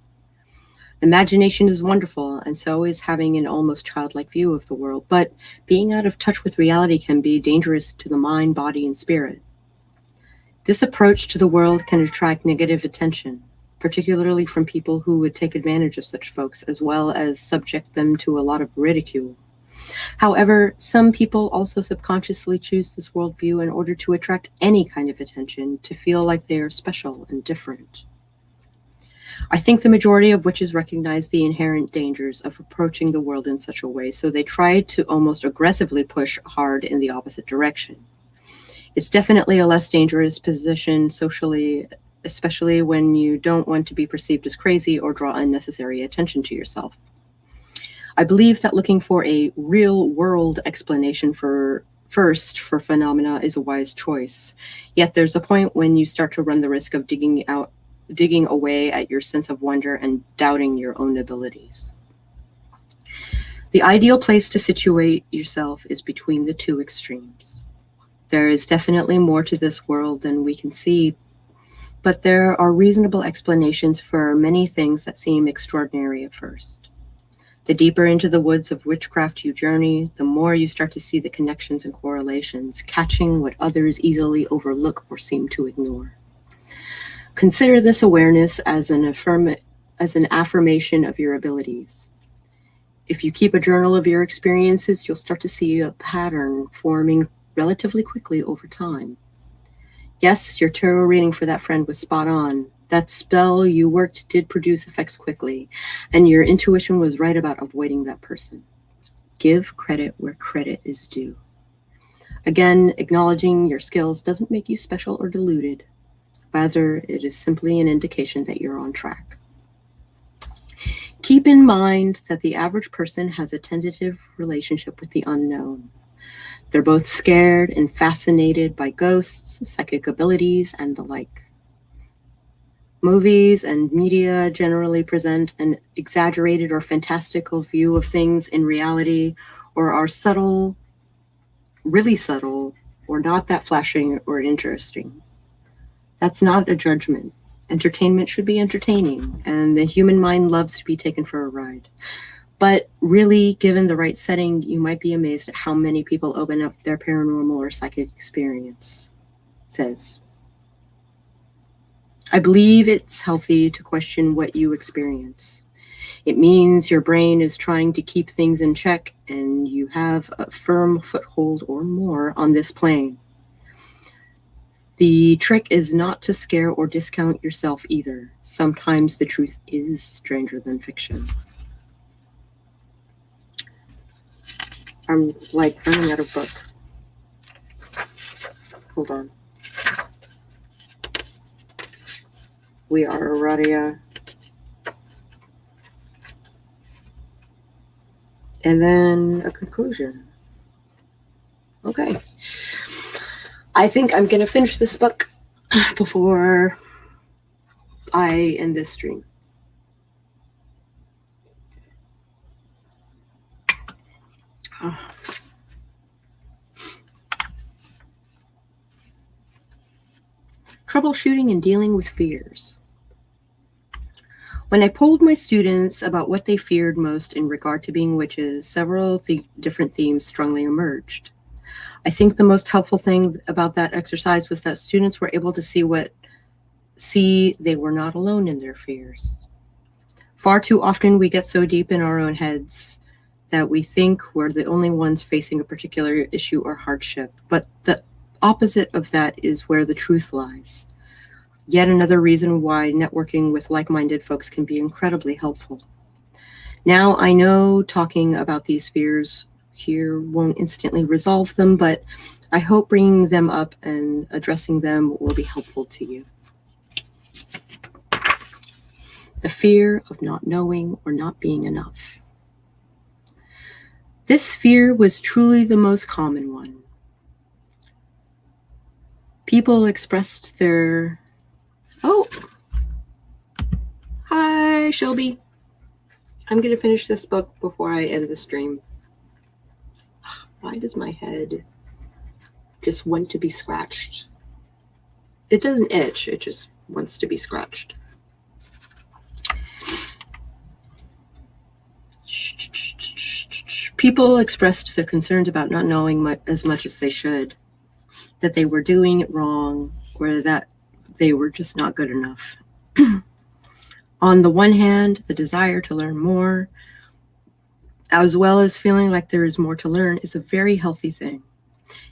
Imagination is wonderful, and so is having an almost childlike view of the world, but being out of touch with reality can be dangerous to the mind, body, and spirit. This approach to the world can attract negative attention, particularly from people who would take advantage of such folks, as well as subject them to a lot of ridicule. However, some people also subconsciously choose this worldview in order to attract any kind of attention, to feel like they are special and different. I think the majority of witches recognize the inherent dangers of approaching the world in such a way, so they try to almost aggressively push hard in the opposite direction. It's definitely a less dangerous position socially, especially when you don't want to be perceived as crazy or draw unnecessary attention to yourself. I believe that looking for a real-world explanation for phenomena is a wise choice. Yet there's a point when you start to run the risk of digging away at your sense of wonder and doubting your own abilities. The ideal place to situate yourself is between the two extremes. There is definitely more to this world than we can see, but there are reasonable explanations for many things that seem extraordinary at first. The deeper into the woods of witchcraft you journey, the more you start to see the connections and correlations, catching what others easily overlook or seem to ignore. Consider this awareness as an affirmation of your abilities. If you keep a journal of your experiences, you'll start to see a pattern forming relatively quickly over time. Yes, your tarot reading for that friend was spot on. That spell you worked did produce effects quickly, and your intuition was right about avoiding that person. Give credit where credit is due. Again, acknowledging your skills doesn't make you special or deluded. Rather, it is simply an indication that you're on track. Keep in mind that the average person has a tentative relationship with the unknown. They're both scared and fascinated by ghosts, psychic abilities, and the like. Movies and media generally present an exaggerated or fantastical view of things in reality, or are subtle, really subtle, or not that flashing or interesting. That's not a judgment. Entertainment should be entertaining, and the human mind loves to be taken for a ride. But really, given the right setting, you might be amazed at how many people open up their paranormal or psychic experience. It says, I believe it's healthy to question what you experience. It means your brain is trying to keep things in check, and you have a firm foothold or more on this plane. The trick is not to scare or discount yourself either. Sometimes the truth is stranger than fiction. I'm like running out of book. Hold on. We are already and then a conclusion. Okay. I think I'm going to finish this book before I end this stream. Troubleshooting and dealing with fears. When I polled my students about what they feared most in regard to being witches, several different themes strongly emerged. I think the most helpful thing about that exercise was that students were able to see they were not alone in their fears. Far too often we get so deep in our own heads that we think we're the only ones facing a particular issue or hardship, but the opposite of that is where the truth lies. Yet another reason why networking with like-minded folks can be incredibly helpful. Now, I know talking about these fears here won't instantly resolve them, but I hope bringing them up and addressing them will be helpful to you. The fear of not knowing or not being enough. This fear was truly the most common one. People expressed their... Oh, hi, Shelby. I'm going to finish this book before I end the stream. Why does my head just want to be scratched? It doesn't itch, it just wants to be scratched. People expressed their concerns about not knowing as much as they should, that they were doing it wrong, or that they were just not good enough. On the one hand, the desire to learn more, as well as feeling like there is more to learn, is a very healthy thing.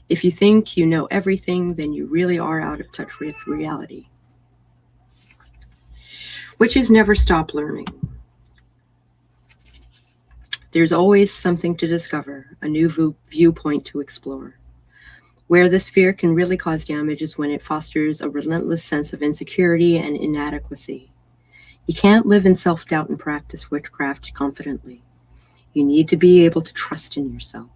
If you think you know everything, then you really are out of touch with reality. Witches never stop learning. There's always something to discover, a new viewpoint to explore. Where this fear can really cause damage is when it fosters a relentless sense of insecurity and inadequacy. You can't live in self-doubt and practice witchcraft confidently. You need to be able to trust in yourself.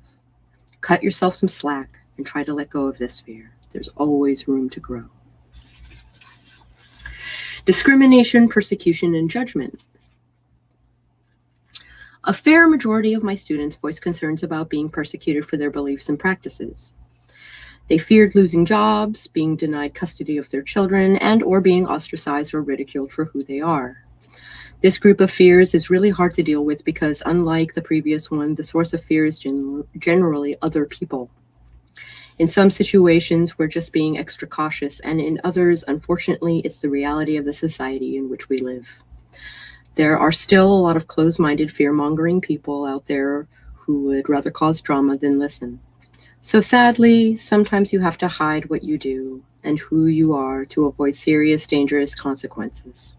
Cut yourself some slack and try to let go of this fear. There's always room to grow. Discrimination, persecution, and judgment. A fair majority of my students voiced concerns about being persecuted for their beliefs and practices. They feared losing jobs, being denied custody of their children, and or being ostracized or ridiculed for who they are. This group of fears is really hard to deal with because, unlike the previous one, the source of fear is generally other people. In some situations, we're just being extra cautious, and in others, unfortunately, it's the reality of the society in which we live. There are still a lot of closed-minded, fear-mongering people out there who would rather cause drama than listen. So sadly, sometimes you have to hide what you do and who you are to avoid serious, dangerous consequences.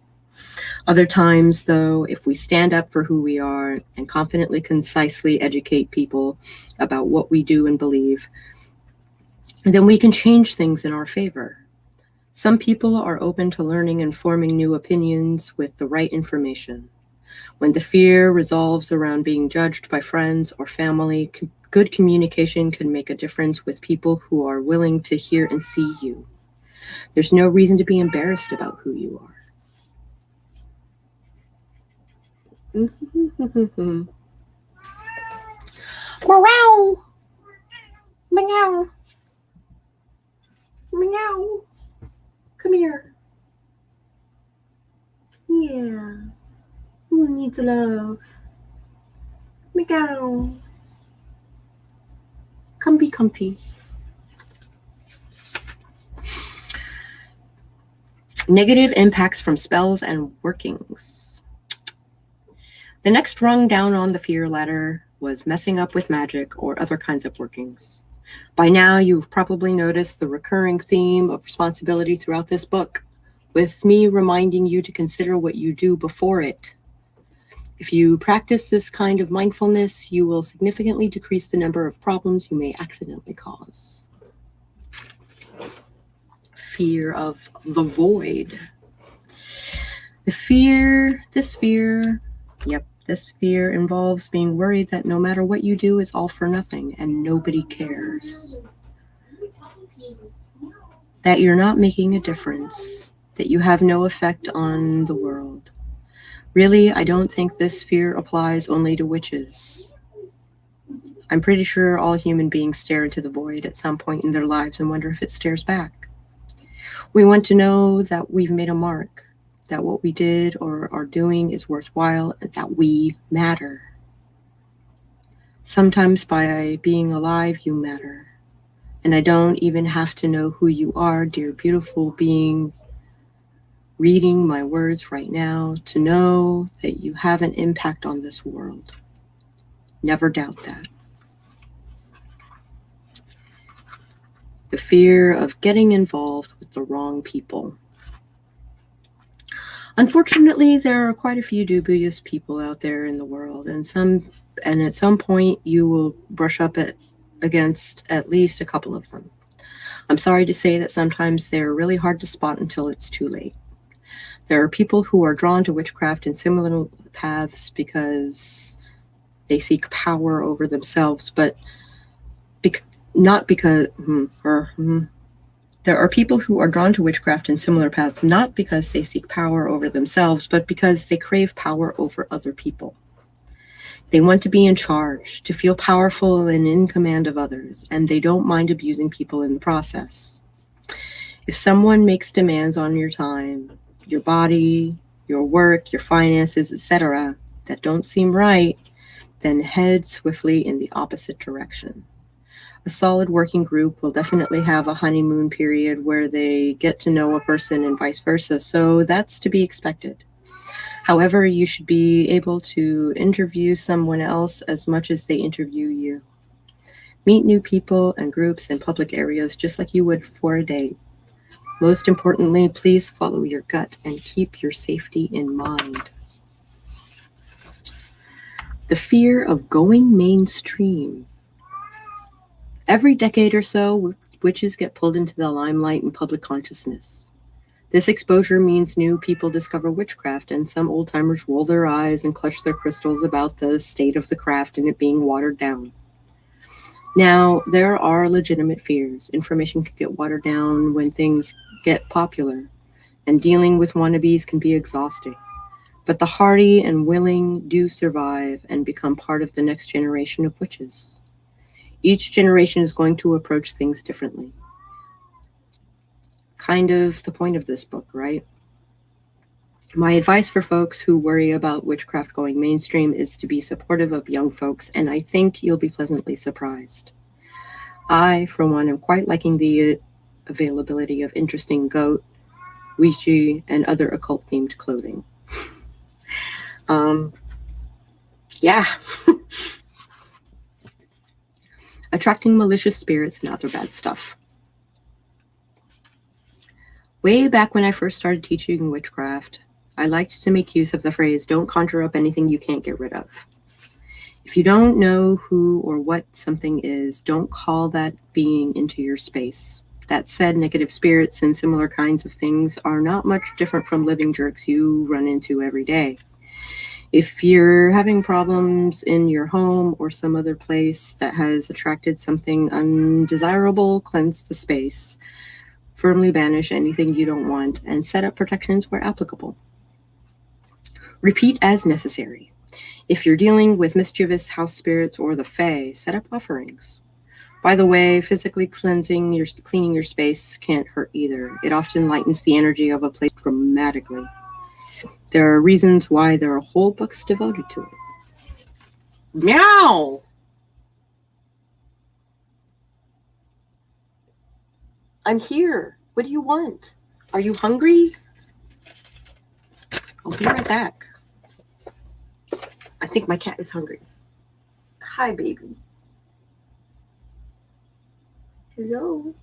Other times, though, if we stand up for who we are and confidently, concisely educate people about what we do and believe, then we can change things in our favor. Some people are open to learning and forming new opinions with the right information. When the fear resolves around being judged by friends or family, good communication can make a difference with people who are willing to hear and see you. There's no reason to be embarrassed about who you are. Meow. Meow. Meow. Come here. Yeah. Who needs love? Meow. Comfy. Negative impacts from spells and workings. The next rung down on the fear ladder was messing up with magic or other kinds of workings. By now, you've probably noticed the recurring theme of responsibility throughout this book, with me reminding you to consider what you do before it. If you practice this kind of mindfulness, you will significantly decrease the number of problems you may accidentally cause. Fear of the void. This fear involves being worried that no matter what you do, it's all for nothing and nobody cares. That you're not making a difference, that you have no effect on the world. Really, I don't think this fear applies only to witches. I'm pretty sure all human beings stare into the void at some point in their lives and wonder if it stares back. We want to know that we've made a mark, that what we did or are doing is worthwhile, and that we matter. Sometimes by being alive, you matter. And I don't even have to know who you are, dear beautiful being, reading my words right now, to know that you have an impact on this world. Never doubt that. The fear of getting involved with the wrong people. Unfortunately, there are quite a few dubious people out there in the world, and at some point you will brush up against at least a couple of them. I'm sorry to say that sometimes they're really hard to spot until it's too late. There are people who are drawn to witchcraft in similar paths because they seek power over themselves, but There are people who are drawn to witchcraft in similar paths not because they seek power over themselves, but because they crave power over other people. They want to be in charge, to feel powerful and in command of others, and they don't mind abusing people in the process. If someone makes demands on your time, your body, your work, your finances, etc., that don't seem right, then head swiftly in the opposite direction. A solid working group will definitely have a honeymoon period where they get to know a person and vice versa, so that's to be expected. However, you should be able to interview someone else as much as they interview you. Meet new people and groups in public areas just like you would for a date. Most importantly, please follow your gut and keep your safety in mind. The fear of going mainstream. Every decade or so, witches get pulled into the limelight in public consciousness. This exposure means new people discover witchcraft, and some old-timers roll their eyes and clutch their crystals about the state of the craft and it being watered down. Now, there are legitimate fears. Information can get watered down when things get popular, and dealing with wannabes can be exhausting. But the hardy and willing do survive and become part of the next generation of witches. Each generation is going to approach things differently. Kind of the point of this book, right? My advice for folks who worry about witchcraft going mainstream is to be supportive of young folks, and I think you'll be pleasantly surprised. I, for one, am quite liking the availability of interesting goat, Ouija, and other occult-themed clothing. Yeah. Attracting malicious spirits and other bad stuff. Way back when I first started teaching witchcraft, I liked to make use of the phrase, don't conjure up anything you can't get rid of. If you don't know who or what something is, don't call that being into your space. That said, negative spirits and similar kinds of things are not much different from living jerks you run into every day. If you're having problems in your home or some other place that has attracted something undesirable, cleanse the space. Firmly banish anything you don't want and set up protections where applicable. Repeat as necessary. If you're dealing with mischievous house spirits or the fae, set up offerings. By the way, physically cleaning your space can't hurt either. It often lightens the energy of a place dramatically. There are reasons why there are whole books devoted to it. Meow! I'm here. What do you want? Are you hungry? I'll be right back. I think my cat is hungry. Hi, baby. Hello.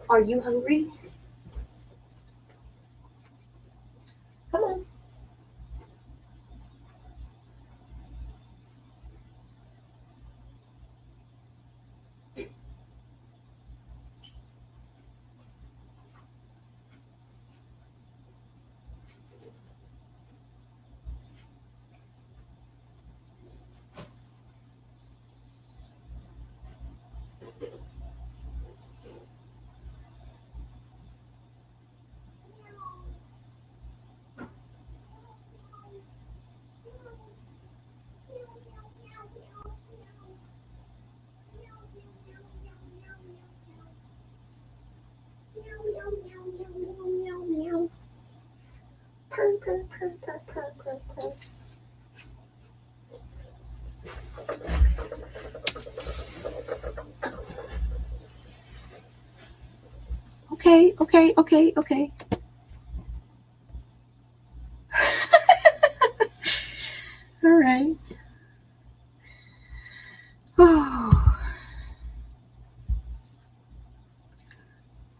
Are you hungry? Come on. Purr, purr, purr, purr, purr, purr, purr. Okay. All right. Oh.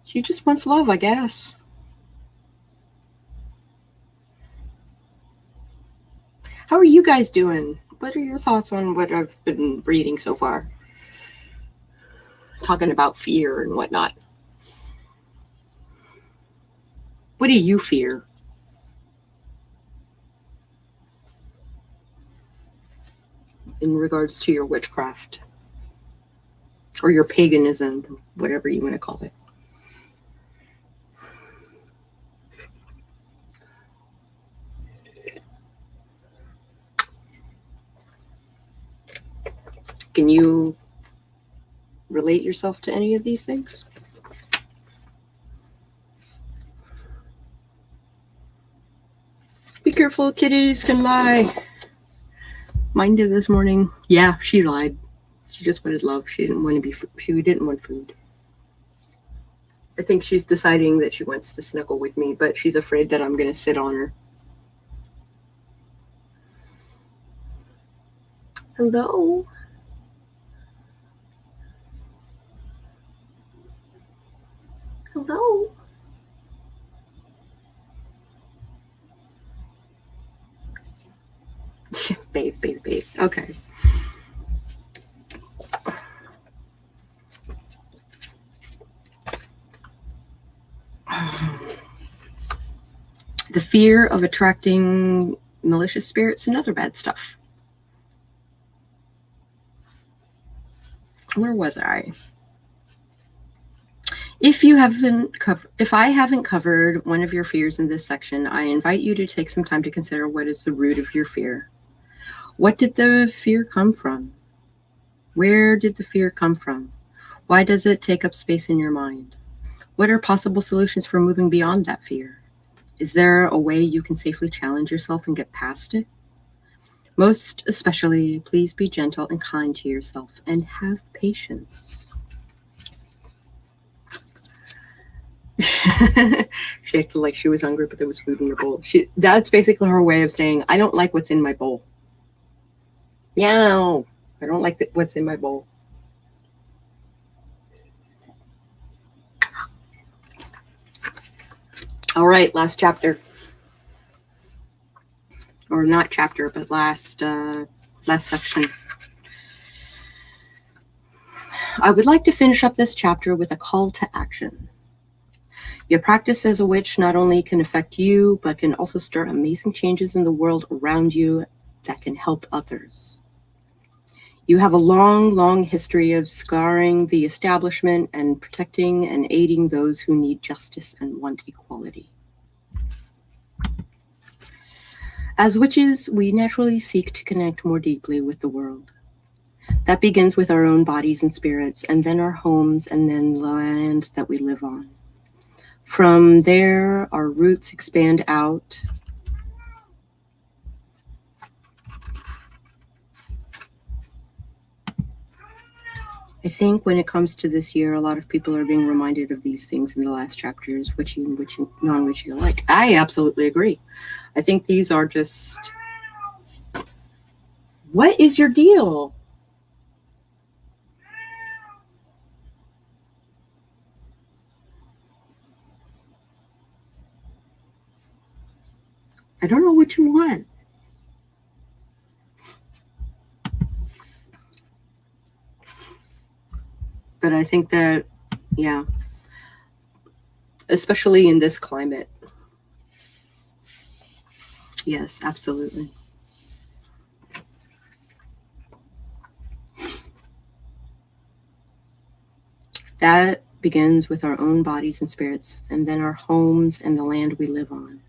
She just wants love, I guess. How are you guys doing? What are your thoughts on what I've been reading so far? Talking about fear and whatnot. What do you fear? In regards to your witchcraft? Or your paganism, whatever you want to call it. Can you relate yourself to any of these things? Be careful, kitties can lie. Mine did this morning. Yeah, she lied. She just wanted love. She didn't want food. I think she's deciding that she wants to snuggle with me, but she's afraid that I'm going to sit on her. Hello. Hello. Bathe. Okay. The fear of attracting malicious spirits and other bad stuff. Where was I? If I haven't covered one of your fears in this section, I invite you to take some time to consider what is the root of your fear. What did the fear come from? Where did the fear come from? Why does it take up space in your mind? What are possible solutions for moving beyond that fear? Is there a way you can safely challenge yourself and get past it? Most especially, please be gentle and kind to yourself and have patience. She acted like she was hungry, but there was food in her bowl. That's basically her way of saying, I don't like what's in my bowl. Meow. I don't like what's in my bowl. All right, last chapter. Or not chapter, but last section. I would like to finish up this chapter with a call to action. Your practice as a witch not only can affect you, but can also stir amazing changes in the world around you that can help others. You have a long, long history of scarring the establishment and protecting and aiding those who need justice and want equality. As witches, we naturally seek to connect more deeply with the world. That begins with our own bodies and spirits, and then our homes, and then the land that we live on. From there, our roots expand out. I think when it comes to this year, a lot of people are being reminded of these things in the last chapters, witchy and non-witchy alike. I absolutely agree. I think these are just... What is your deal? I don't know what you want. But I think that, yeah, especially in this climate. Yes, absolutely. That begins with our own bodies and spirits, and then our homes and the land we live on.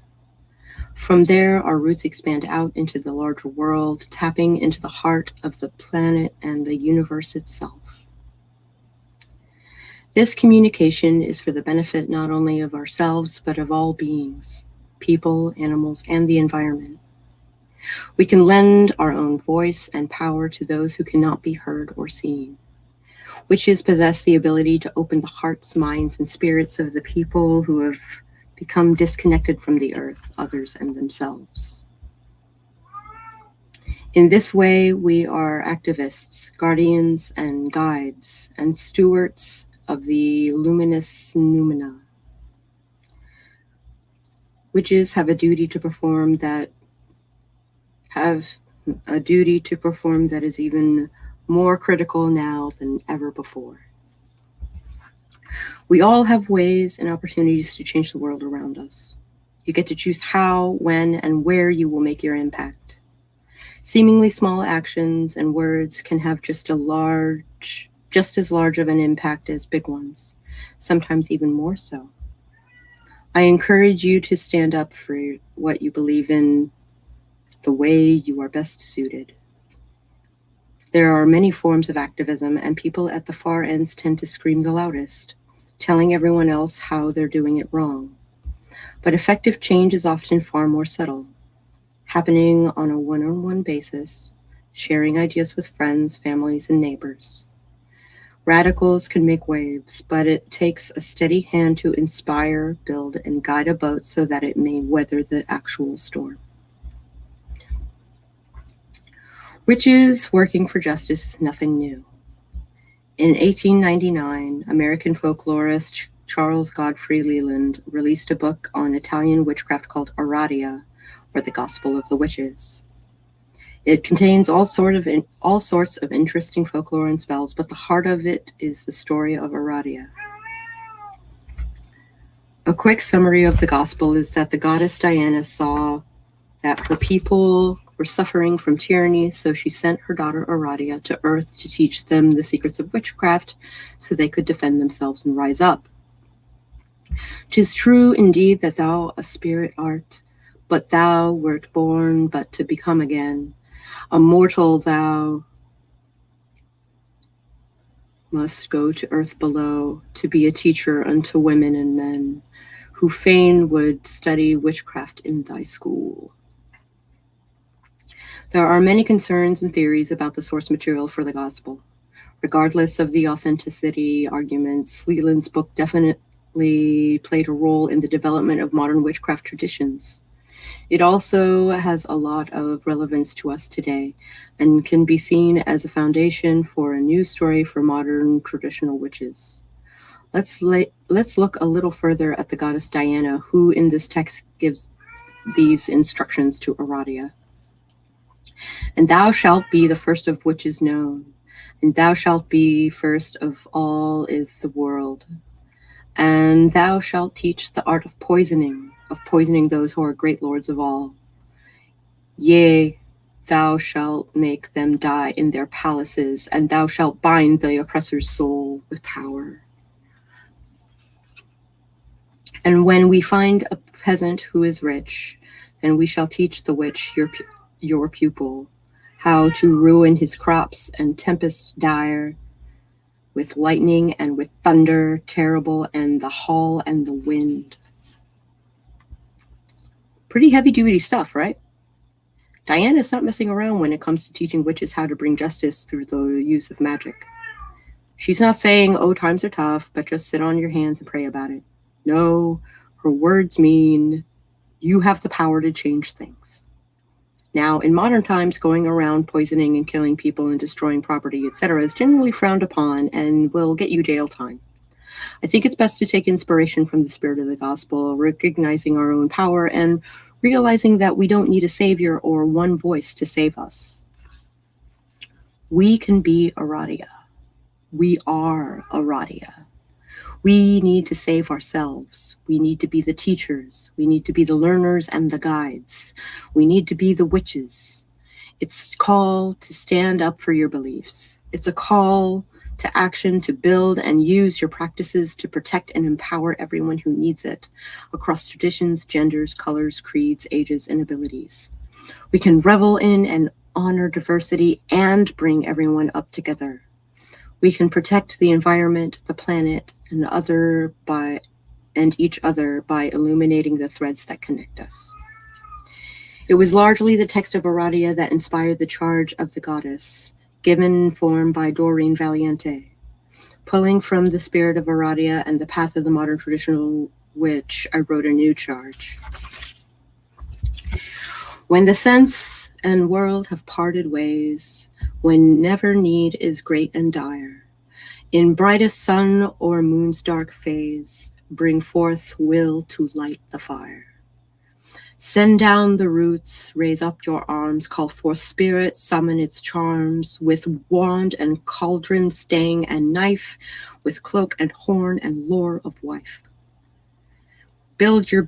From there, our roots expand out into the larger world, tapping into the heart of the planet and the universe itself. This communication is for the benefit not only of ourselves, but of all beings, people, animals, and the environment. We can lend our own voice and power to those who cannot be heard or seen. Witches possess the ability to open the hearts, minds, and spirits of the people who have become disconnected from the earth, others, and themselves. In this way, we are activists, guardians, and guides, and stewards of the luminous noumena. Witches have a duty to perform that is even more critical now than ever before. We all have ways and opportunities to change the world around us. You get to choose how, when, and where you will make your impact. Seemingly small actions and words can have just as large of an impact as big ones, sometimes even more so. I encourage you to stand up for what you believe in, the way you are best suited. There are many forms of activism, and people at the far ends tend to scream the loudest, telling everyone else how they're doing it wrong. But effective change is often far more subtle, happening on a one-on-one basis, sharing ideas with friends, families, and neighbors. Radicals can make waves, but it takes a steady hand to inspire, build, and guide a boat so that it may weather the actual storm. Witches working for justice is nothing new. In 1899, American folklorist Charles Godfrey Leland released a book on Italian witchcraft called Aradia, or the Gospel of the Witches. It contains all sorts of interesting folklore and spells, but the heart of it is the story of Aradia. A quick summary of the gospel is that the goddess Diana saw that her people were suffering from tyranny, so she sent her daughter Aradia to Earth to teach them the secrets of witchcraft so they could defend themselves and rise up. "'Tis true indeed that thou a spirit art, but thou wert born but to become again. A mortal thou must go to earth below to be a teacher unto women and men, who fain would study witchcraft in thy school." There are many concerns and theories about the source material for the gospel. Regardless of the authenticity arguments, Leland's book definitely played a role in the development of modern witchcraft traditions. It also has a lot of relevance to us today and can be seen as a foundation for a news story for modern traditional witches. Let's look a little further at the goddess Diana, who in this text gives these instructions to Aradia. And thou shalt be the first of witches known, and thou shalt be first of all is the world. And thou shalt teach the art of poisoning those who are great lords of all. Yea, thou shalt make them die in their palaces, and thou shalt bind the oppressor's soul with power. And when we find a peasant who is rich, then we shall teach the witch, your pupil, how to ruin his crops and tempest dire, with lightning and with thunder terrible, and the hail and the wind. Pretty heavy-duty stuff, right? Diana's not messing around when it comes to teaching witches how to bring justice through the use of magic. She's not saying, oh, times are tough, but just sit on your hands and pray about it. No, her words mean you have the power to change things. Now, in modern times, going around poisoning and killing people and destroying property, etc., is generally frowned upon and will get you jail time. I think it's best to take inspiration from the spirit of the gospel, recognizing our own power and realizing that we don't need a savior or one voice to save us. We can be Aradia. We are Aradia. We need to save ourselves. We need to be the teachers. We need to be the learners and the guides. We need to be the witches. It's a call to stand up for your beliefs. It's a call to action to build and use your practices to protect and empower everyone who needs it, across traditions, genders, colors, creeds, ages, and abilities. We can revel in and honor diversity and bring everyone up together. We can protect the environment, the planet, and each other by illuminating the threads that connect us. It was largely the text of Aradia that inspired the charge of the goddess, given form by Doreen Valiente. Pulling from the spirit of Aradia and the path of the modern traditional witch, I wrote a new charge. When the sense and world have parted ways, when never need is great and dire, in brightest sun or moon's dark phase, bring forth will to light the fire. Send down the roots, raise up your arms, call forth spirit, summon its charms, with wand and cauldron, stang and knife, with cloak and horn and lore of wife. Build your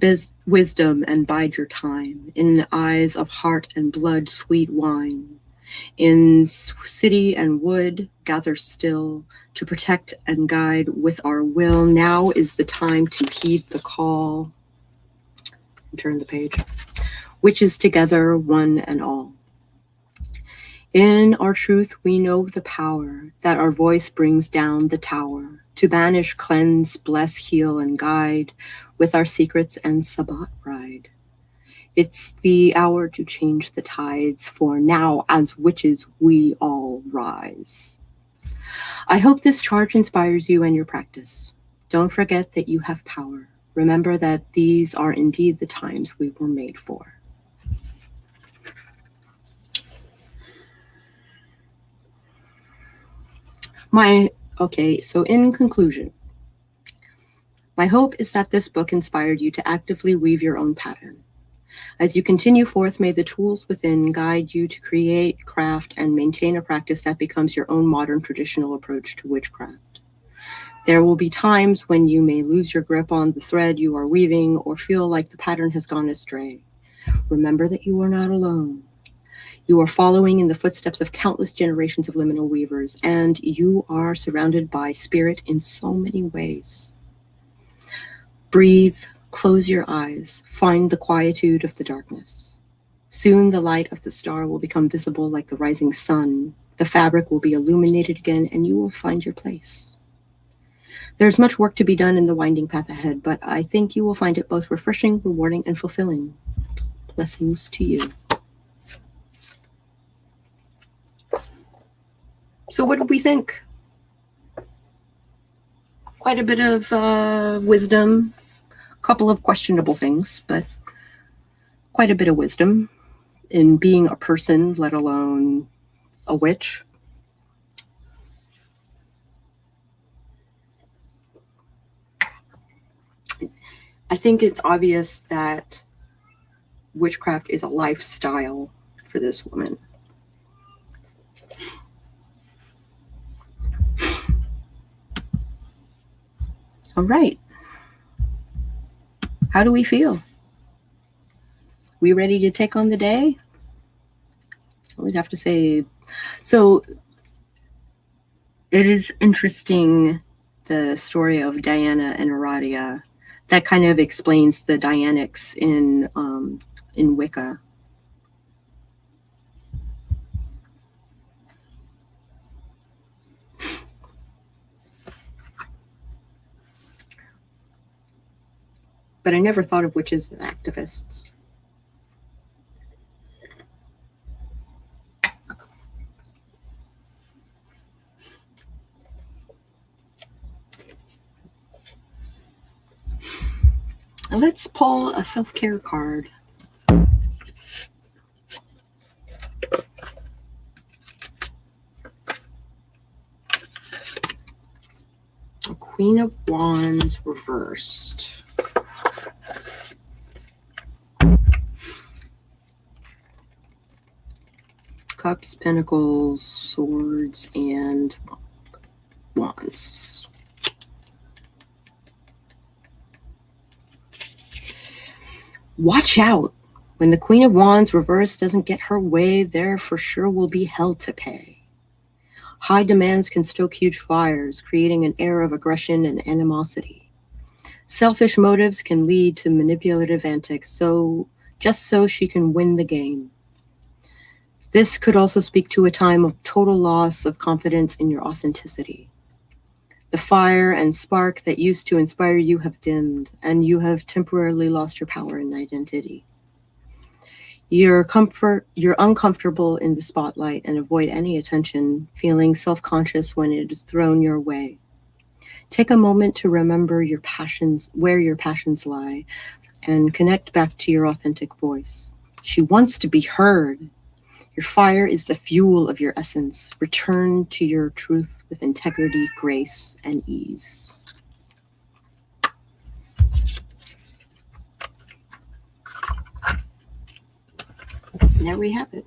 wisdom and bide your time, in eyes of heart and blood sweet wine. In city and wood, gather still, to protect and guide with our will. Now is the time to heed the call. Turn the page. Witches together, one and all. In our truth, we know the power that our voice brings down the tower, to banish, cleanse, bless, heal, and guide with our secrets and Sabbat ride. It's the hour to change the tides, for now, as witches, we all rise. I hope this charge inspires you and your practice. Don't forget that you have power. Remember that these are indeed the times we were made for. So in conclusion, my hope is that this book inspired you to actively weave your own pattern. As you continue forth, may the tools within guide you to create, craft, and maintain a practice that becomes your own modern traditional approach to witchcraft. There will be times when you may lose your grip on the thread you are weaving or feel like the pattern has gone astray. Remember that you are not alone. You are following in the footsteps of countless generations of liminal weavers, and you are surrounded by spirit in so many ways. Breathe, close your eyes, find the quietude of the darkness. Soon the light of the star will become visible like the rising sun. The fabric will be illuminated again, and you will find your place. There's much work to be done in the winding path ahead, but I think you will find it both refreshing, rewarding, and fulfilling. Blessings to you. So what did we think? Quite a bit of wisdom, a couple of questionable things, but quite a bit of wisdom in being a person, let alone a witch. I think it's obvious that witchcraft is a lifestyle for this woman. All right. How do we feel? We ready to take on the day? We'd have to say. So it is interesting, the story of Diana and Aradia. That kind of explains the Dianics in Wicca. But I never thought of witches as activists. Let's pull a self-care card. A Queen of Wands reversed. Cups, Pentacles, Swords, and Wands. Watch out. When the Queen of Wands reversed doesn't get her way, there for sure will be hell to pay. High demands can stoke huge fires, creating an air of aggression and animosity. Selfish motives can lead to manipulative antics, just so she can win the game. This could also speak to a time of total loss of confidence in your authenticity. The fire and spark that used to inspire you have dimmed, and you have temporarily lost your power and identity. You're uncomfortable in the spotlight and avoid any attention, feeling self-conscious when it is thrown your way. Take a moment to remember your passions, where your passions lie, and connect back to your authentic voice. She wants to be heard. Your fire is the fuel of your essence. Return to your truth with integrity, grace, and ease. And there we have it.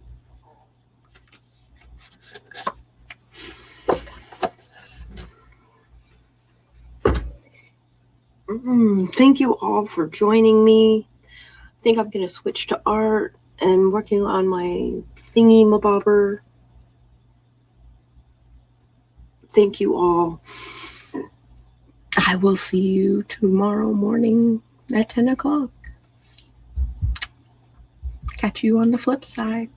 Thank you all for joining me. I think I'm going to switch to art and working on my thingy-mabobber. Thank you all. I will see you tomorrow morning at 10 o'clock. Catch you on the flip side.